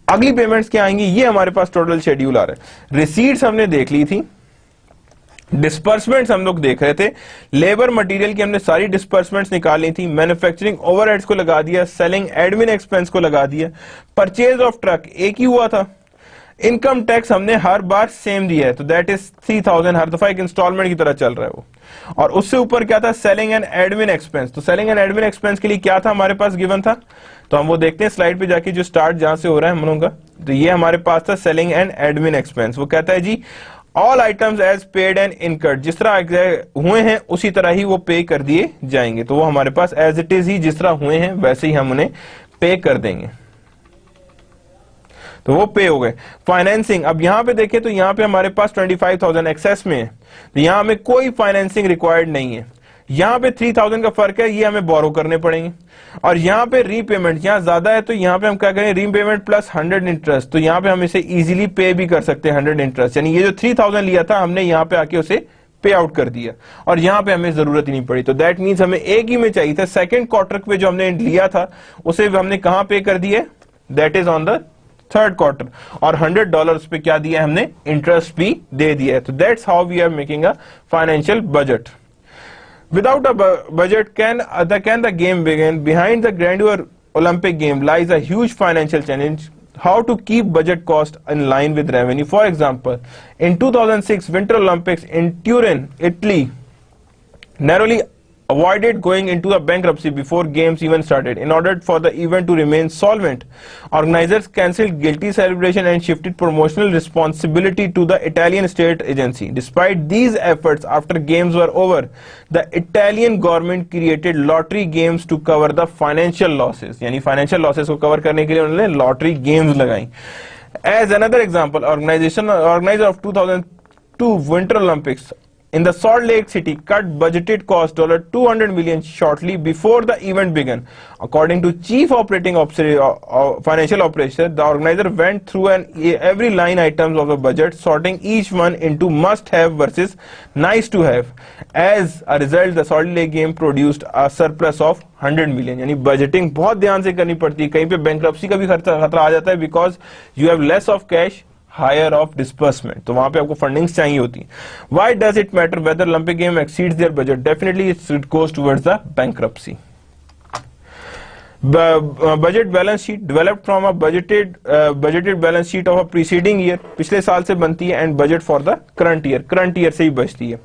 अगली पेमेंट्स क्या आएंगी, ये हमारे पास टोटल शेड्यूल आ रहा है। रिसीट्स हमने देख ली थी, डिस्पर्समेंट्स हम लोग देख रहे थे, लेबर मटेरियल की हमने सारी डिस्पर्समेंट्स निकाली थी, मैन्युफैक्चरिंग ओवरहेड्स को लगा दिया, सेलिंग एडमिन एक्सपेंस को लगा दिया, परचेज ऑफ ट्रक एक ही हुआ था, इनकम टैक्स हमने हर बार सेम दिया है, तो दैट इज 3,000, हर दफा एक इंस्टॉलमेंट की तरह चल रहा है वो। और उससे ऊपर क्या था, सेलिंग एंड एडमिन एक्सपेंस। तो सेलिंग एंड एडमिन एक्सपेंस के लिए क्या था हमारे पास गिवन था, तो हम वो देखते हैं स्लाइड पे जाके, जो स्टार्ट जहां से हो रहा है हम लोगों का, तो ये हमारे पास था सेलिंग एंड एडमिन एक्सपेंस। वो कहता है जी all items as paid and incurred, जिस तरह हुए हैं उसी तरह ही वो पे कर दिए जाएंगे, तो वो हमारे पास एज इट इज ही जिस तरह हुए हैं वैसे ही हम उन्हें पे कर देंगे, तो वो पे हो गए। फाइनेंसिंग, अब यहां पे देखें तो यहां पे हमारे पास 25,000 एक्सेस में है, तो यहां हमें कोई फाइनेंसिंग रिक्वायर्ड नहीं है। यहां पे 3,000 का फर्क है, ये हमें बोरो करने पड़ेंगे। और यहां पे रीपेमेंट यहां ज्यादा है, तो यहां पे हम क्या करें, रीपेमेंट प्लस 100 इंटरेस्ट, तो यहां पे हम इसे इजीली पे भी कर सकते हैं 100 इंटरेस्ट, यानी ये जो 3,000 लिया था हमने यहां पे आके उसे पे आउट कर दिया और यहां पे हमें जरूरत ही नहीं पड़ी। तो दैट मींस हमें एक ही में चाहिए था, सेकंड क्वार्टर पे जो हमने लिया था उसे हमने कहां पे कर दिया, that is on the third quarter, और $100 पे क्या दिया हमने, इंटरेस्ट भी दे दिया है। तो that's how we are making a financial budget. Without a budget, can the game begin? Behind the grandeur Olympic game lies a huge financial challenge. How to keep budget cost in line with revenue? For example, in 2006 Winter Olympics in Turin, Italy, narrowly avoided going into a bankruptcy before games even started. In order for the event to remain solvent, organizers cancelled guilty celebration and shifted promotional responsibility to the Italian state agency. Despite these efforts, after games were over, the Italian government created lottery games to cover the financial losses. यानी financial losses को cover करने के लिए उन्होंने lottery games लगाई. As another example, organizer of 2002 Winter Olympics in the Salt Lake City cut budgeted cost $200 million shortly before the event began. According to Chief Operating Financial Officer, the organizer went through every line items of the budget, sorting each one into must-have versus nice-to-have. As a result, the Salt Lake game produced a surplus of $100 million. यानी बजटिंग बहुत ध्यान से करनी पड़ती है, कहीं पे बैंक्रप्सी का भी खतरा आ जाता है, because you have less of cash, higher of disbursement, तो वहां पे आपको फंडिंग्स चाहिए होती है। Why does it matter whether Olympic game exceeds their budget? Definitely it goes towards the bankruptcy. budget balance sheet developed from a budgeted balance sheet of a preceding year, पिछले साल से बनती है, and budget for the current year से ही बचती है.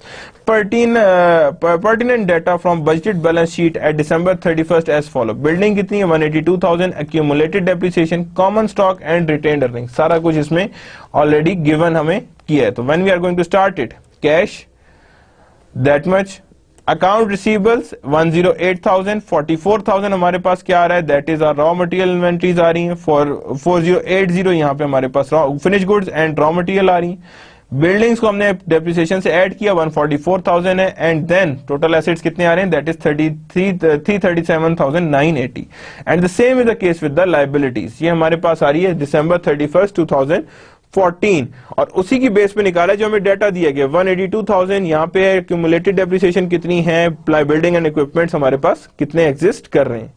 Pertinent data from budgeted balance sheet at December 31st as follow. Building कितनी है 182,000, accumulated depreciation, common stock and retained earnings, सारा कुछ इसमें already given हमें किया है. तो when we are going to start it, cash that much, account receivables 108,000, 44,000 हमारे पास क्या आ रहा है, that is are raw material inventories आ रही हैं. 4080 यहाँ पे हमारे पास finish goods and raw material आ रही हैं. बिल्डिंग्स को हमने डेप्रिसिएशन से ऐड किया, 144,000 है. एंड देन टोटल एसेट्स कितने आ रहे हैं, that is 337,980. And the same is the case with the liabilities. ये हमारे पास आ रही है December 31st 2014, और उसी की बेस पे निकाला जो हमें डाटा दिया गया 182,000. यहाँ पे एक्यूमुलेटेड डेप्रिसिएशन कितनी है, बिल्डिंग एंड इक्विपमेंट्स हमारे पास कितने एग्जिस्ट कर रहे हैं.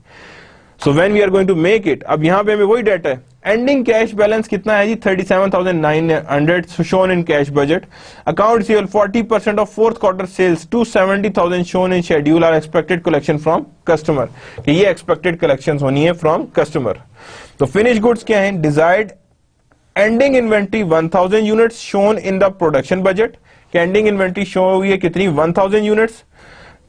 So when we are going to make it, अब यहाँ पे हमें वही डाटा है. एंडिंग कैश बैलेंस कितना है जी, 37,900 shown in cash budget. Account receivable 40% of fourth quarter sales 270,000 shown in schedule are expected collection from customer, कि ये एक्सपेक्टेड कलेक्शन होनी है फ्रॉम कस्टमर. तो फिनिश गुड्स क्या है, desired ending inventory 1000 units shown in the production budget. Ending inventory show हुई है कितनी 1000 units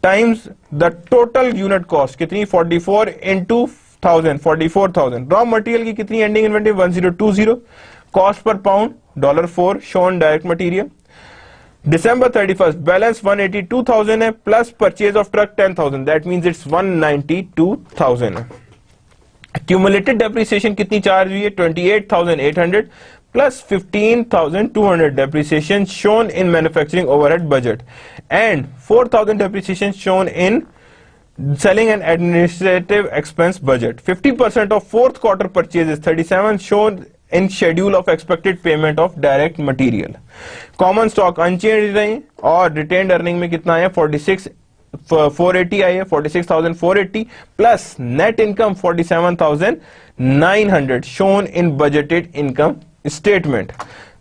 times the total unit cost कितनी 44 इंटू 1000, 44,000. रॉ मटेरियल की कितनी ending inventory 1020. Cost per pound $4 shown direct material. December 31st balance 182,000 है, plus purchase of truck 10,000, that means it's 192,000 है. Accumulated depreciation कितनी चार्ज हुई है 28,800 plus 15,200 depreciation shown in manufacturing overhead budget and 4,000 depreciation shown in selling and administrative expense budget. 50% of fourth quarter purchases 37 shown in schedule of expected payment of direct material. Common stock unchanged रही और retained earning में कितना है 480 आई है 46,480 plus net income 47,900 shown in budgeted income statement.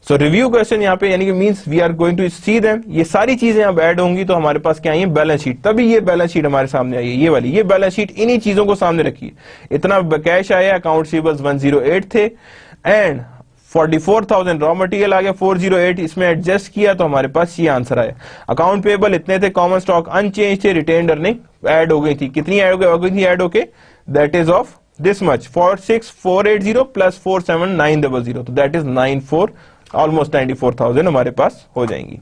So review question यहाँ पे यानी कि means we are going to see them. ये सारी चीजें अब ऐड होंगी तो हमारे पास क्या आई है बैलेंस शीट. तभी ये बैलेंस शीट हमारे सामने आई है, ये वाली ये बैलेंस शीट इन्हीं चीजों को सामने रखिए. इतना कैश आया, अकाउंट रिसीवेबल्स 108 थे एंड 44,000 रॉ मटेरियल आ गया 408, इसमें एडजस्ट किया तो हमारे पास ये आंसर आया. अकाउंट पेबल इतने थे, कॉमन स्टॉक अनचेंज थे, रिटेन्ड अर्निंग ऐड हो गई थी. कितनी ऐड हो गई थी ऐड होके, that is of this much 46,480 plus 47,900, तो दैट इज 94, ऑलमोस्ट 94,000 हमारे पास हो जाएंगी.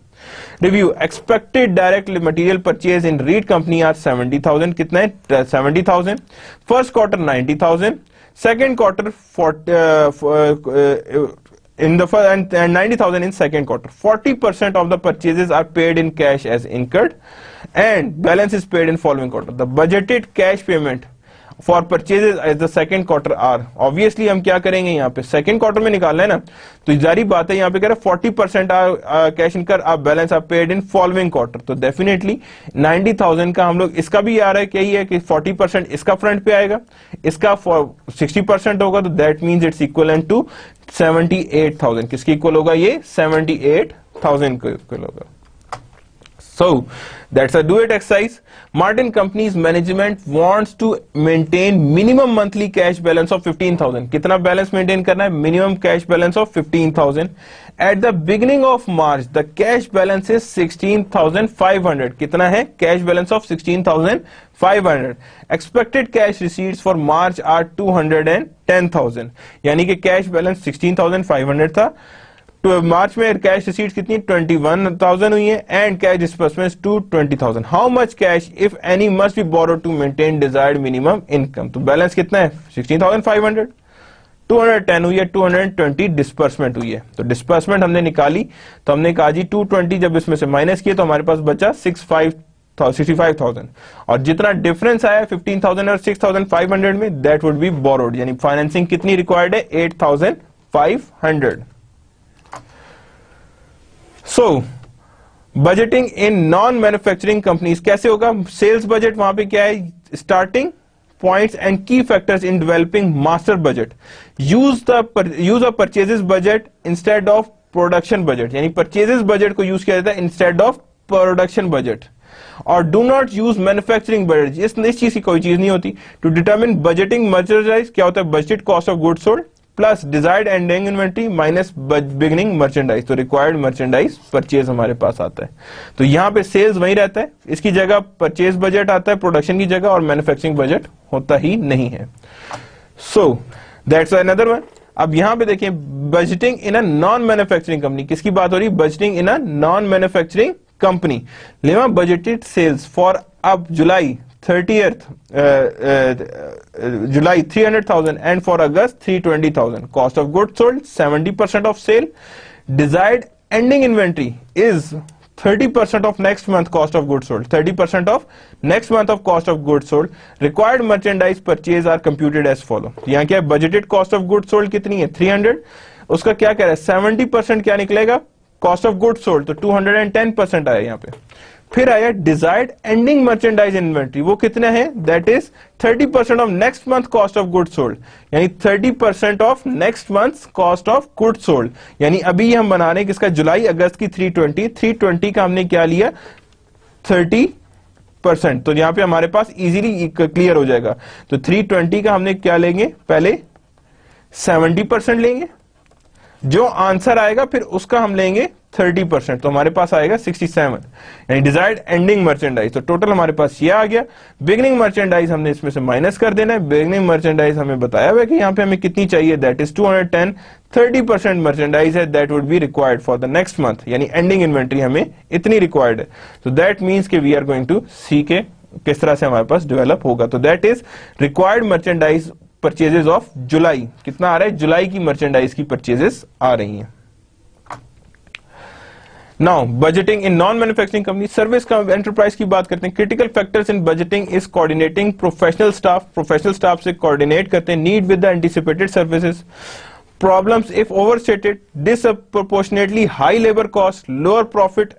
Review expected direct material purchase in read company are 70,000. कितना है 70,000. First quarter 90,000. Second quarter in the first and 90,000 in second quarter. 40% of the purchases are paid in cash as incurred, and balance is paid in following quarter. The budgeted cash payment for purchases as the second quarter are obviously हम क्या करेंगे यहाँ पे second quarter में निकालना है ना, तो जारी बात है यहाँ पे कह रहा है 40% कैश इनकर आप बैलेंस आप पेड इन फॉलोइंग क्वार्टर. तो डेफिनेटली 90,000 का हम लोग इसका भी आ रहा है क्या ही है कि 40% इसका फ्रंट पे आएगा, इसका 60% होगा, तो that means its equal to 78,000. किसकी इक्वल होगा ये 78,000 को इक्वल होगा. So that's a do it exercise. Martin Company's management wants to maintain minimum monthly cash balance of 15,000. कितना बैलेंस मेंटेन करना है, minimum cash balance of 15,000. At the beginning of March, the cash balance is 16,500. कितना है cash balance of 16,500. Expected cash receipts for March are 210,000. यानी कि कैश बैलेंस 16,500 था, तो मार्च में कैश रिसीट्स कितनी 21,000 हुई है and cash disbursements 220,000. How much cash if any must be borrowed to maintain desired minimum income. तो बैलेंस कितना है 16,500, 210 हुई है, 220 डिस्बर्समेंट हुई है. तो डिस्बर्समेंट हमने निकाली तो हमने कहा जी 220 जब इसमें से माइनस किए तो हमारे पास बचा 65,000 और जितना डिफरेंस आया 15,000 और 6,500 में दैट वुड बी बोरोड. यानी फाइनेंसिंग कितनी रिक्वायर्ड है 8,500. So budgeting in non manufacturing companies कैसे होगा. सेल्स बजट वहां पे क्या है, starting points and key factors in developing master budget. Use of purchases budget instead of production budget. यानी परचेजेस बजट को यूज किया जाता है इंस्टेड ऑफ प्रोडक्शन बजट. और do not use manufacturing budget, इस चीज की कोई चीज नहीं होती। टू डिटरमिन बजटिंग मर्चेंडाइज, क्या होता है, budgeted cost of goods sold plus desired ending inventory minus beginning merchandise, तो रिक्वायर्ड मर्चेंडाइज परचेज हमारे पास आता है। तो यहां पे सेल्स वही रहता है, इसकी जगह परचेज बजट आता है प्रोडक्शन की जगह, और मैन्युफैक्चरिंग बजट होता ही नहीं है। So that's another one. अब यहां पे देखिए budgeting in a non manufacturing company, किसकी बात हो रही है, budgeting in a non manufacturing company. लेवा बजटेड सेल्स फॉर अब जुलाई 30th July 300,000 and for August 320,000. Cost of goods sold 70% of sale. Desired ending inventory is 30% of next month cost of goods sold. 30% of next month of cost of goods sold. Required merchandise purchase are computed as follow. यहाँ क्या है, budgeted cost of goods sold कितनी है 300, उसका क्या कह रहा है 70% क्या निकलेगा cost of goods sold, तो 210% आया यहाँ पे। फिर आया डिजायर्ड एंडिंग मर्चेंडाइज इन्वेंट्री, वो कितना है, that is 30% of next month cost of goods sold, यानी 30% of next month cost of goods sold. यानी अभी हम बना रहे हैं किसका, जुलाई अगस्त की 320 का हमने क्या लिया 30%, तो यहां पे हमारे पास इजीली क्लियर हो जाएगा। तो 320 का हमने क्या लेंगे, पहले 70% लेंगे, जो आंसर आएगा फिर उसका हम लेंगे 30%, तो हमारे पास आएगा 67, यानी डिजायर्ड एंडिंग मर्चेंडाइज। तो टोटल हमारे पास ये आ गया। बिगनिंग मर्चेंडाइज हमने इसमें से माइनस कर देना है। बिगनिंग मर्चेंडाइज हमें बताया हुआ है कि यहाँ पे हमें कितनी चाहिए, दैट इज 210, 30% मर्चेंडाइज है, that would be required for the next month, यानी एंडिंग इन्वेंट्री हमें इतनी रिक्वायर्ड है। तो दैट मीन्स के वी आर गोइंग टू सी के किस तरह से हमारे पास डेवलप होगा। तो that is required merchandise purchases of July, कितना आ रहा है, जुलाई की मर्चेंडाइज की परचेजेस आ रही हैं। Now budgeting in non manufacturing company, service का एंटरप्राइज की बात करते हैं। Critical factors in budgeting is coordinating professional staff से कोऑर्डिनेट करते हैं, need with the anticipated services, problems if overstated, disproportionately high labour cost, lower profit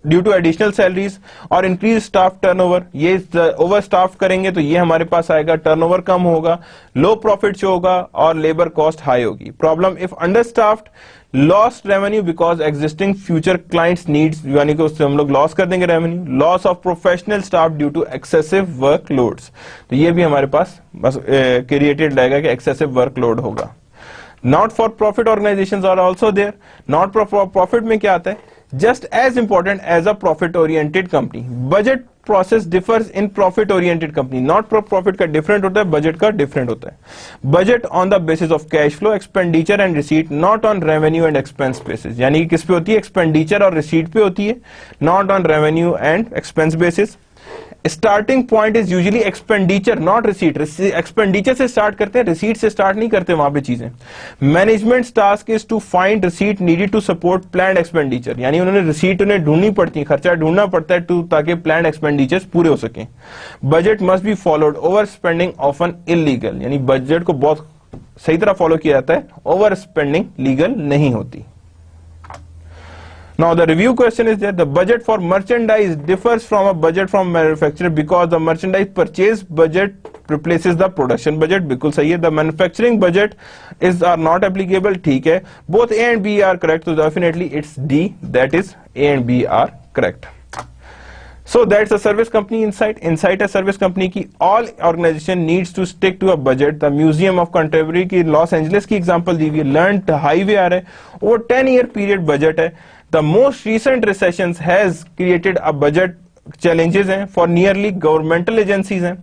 due to additional salaries और इंक्रीज स्टाफ टर्नओवर, ये ओवर स्टाफ करेंगे तो ये हमारे पास आएगा, टर्नओवर कम होगा, लो प्रॉफिट शो होगा और लेबर कॉस्ट हाई होगी। Problem if under staffed, lost revenue because existing future clients needs, यानी कि उससे हम लोग लॉस कर देंगे रेवेन्यू, loss of professional staff due to excessive workloads, तो ये भी हमारे पास बस क्रिएटेड रहेगा कि एक्सेसिव वर्कलोड होगा। Not for profit organisations are also there, not for profit में क्या आता है, just as important as a profit oriented company. Budget process differs in profit oriented company. Not profit का different होता है, budget का different होता है। Budget on the basis of cash flow, expenditure and receipt, not on revenue and expense basis. यानी कि किस पे होती है, expenditure और receipt पे होती है, not on revenue and expense basis. Starting point is usually expenditure not receipt, expenditure से स्टार्ट करते हैं, रिसीट से स्टार्ट नहीं करते वहां पे चीजें। Management task is to find receipt needed to support planned expenditure, यानी उन्होंने रिसीट उन्हें ढूंढनी पड़ती है, खर्चा ढूंढना पड़ता है टू ताकि प्लान्ड एक्सपेंडिचर्स पूरे हो सके। Budget must be followed, over spending often illegal, यानी बजट को बहुत सही तरह फॉलो किया जाता है, ओवर स्पेंडिंग लीगल नहीं होती। Now the review question is that the budget for merchandise differs from a budget from manufacturer because the merchandise purchase budget replaces the production budget, बिल्कुल सही है। The manufacturing budget is are not applicable, ठीक है। Both A and B are correct, so definitely it's D, that is A and B are correct. So that's a service company insight. Insight है service company की, all organization needs to stick to a budget. The Museum of Contemporary की लॉस एंजलिस की एग्जांपल दी हुई है, लर्न हाईवे आ रहा है, वो 10-year पीरियड बजट है। The most recent recessions has created a budget challenges हैं for nearly governmental agencies हैं,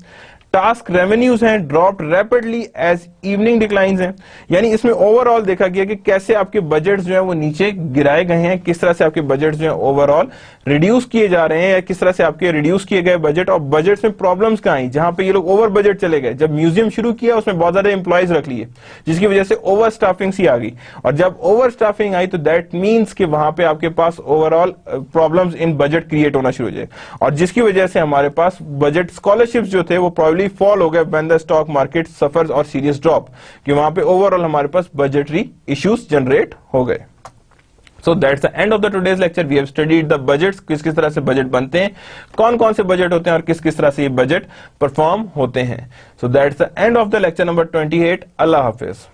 टास्क रेवेन्यूज हैं dropped rapidly as evening declines हैं, यानी इसमें ओवरऑल देखा गया कि कैसे आपके बजट्स जो है वो नीचे गिराए गए हैं, किस तरह से आपके बजट्स जो है ओवरऑल रिड्यूस किए जा रहे हैं, या किस तरह से आपके रिड्यूस किए गए बजट, और बजट्स में प्रॉब्लम्स कहाँ आई, जहां पे ये लोग ओवर बजट चले गए। जब म्यूजियम शुरू किया उसमें बहुत ज्यादा एम्प्लॉयज रख लिए, जिसकी वजह से ओवर स्टाफिंग सी आ गई, और जब ओवर स्टाफिंग आई तो दैट मीन्स कि वहां पे आपके पास overall problems in budget create होना शुरू हो जाए, और जिसकी वजह से हमारे पास बजट स्कॉलरशिप्स जो थे वो प्रॉब्ली फॉल हो गए when the stock market suffers और सीरियस ड्रॉप, कि वहां पे ओवरऑल हमारे पास बजटरी इश्यूज जनरेट हो गए। So that's the end of the today's lecture. We have studied the budgets, किस किस तरह से बजट बनते हैं, कौन कौन से बजट होते हैं और किस किस तरह से ये बजट परफॉर्म होते हैं। So that's the end of the lecture number 28. Allah Hafiz.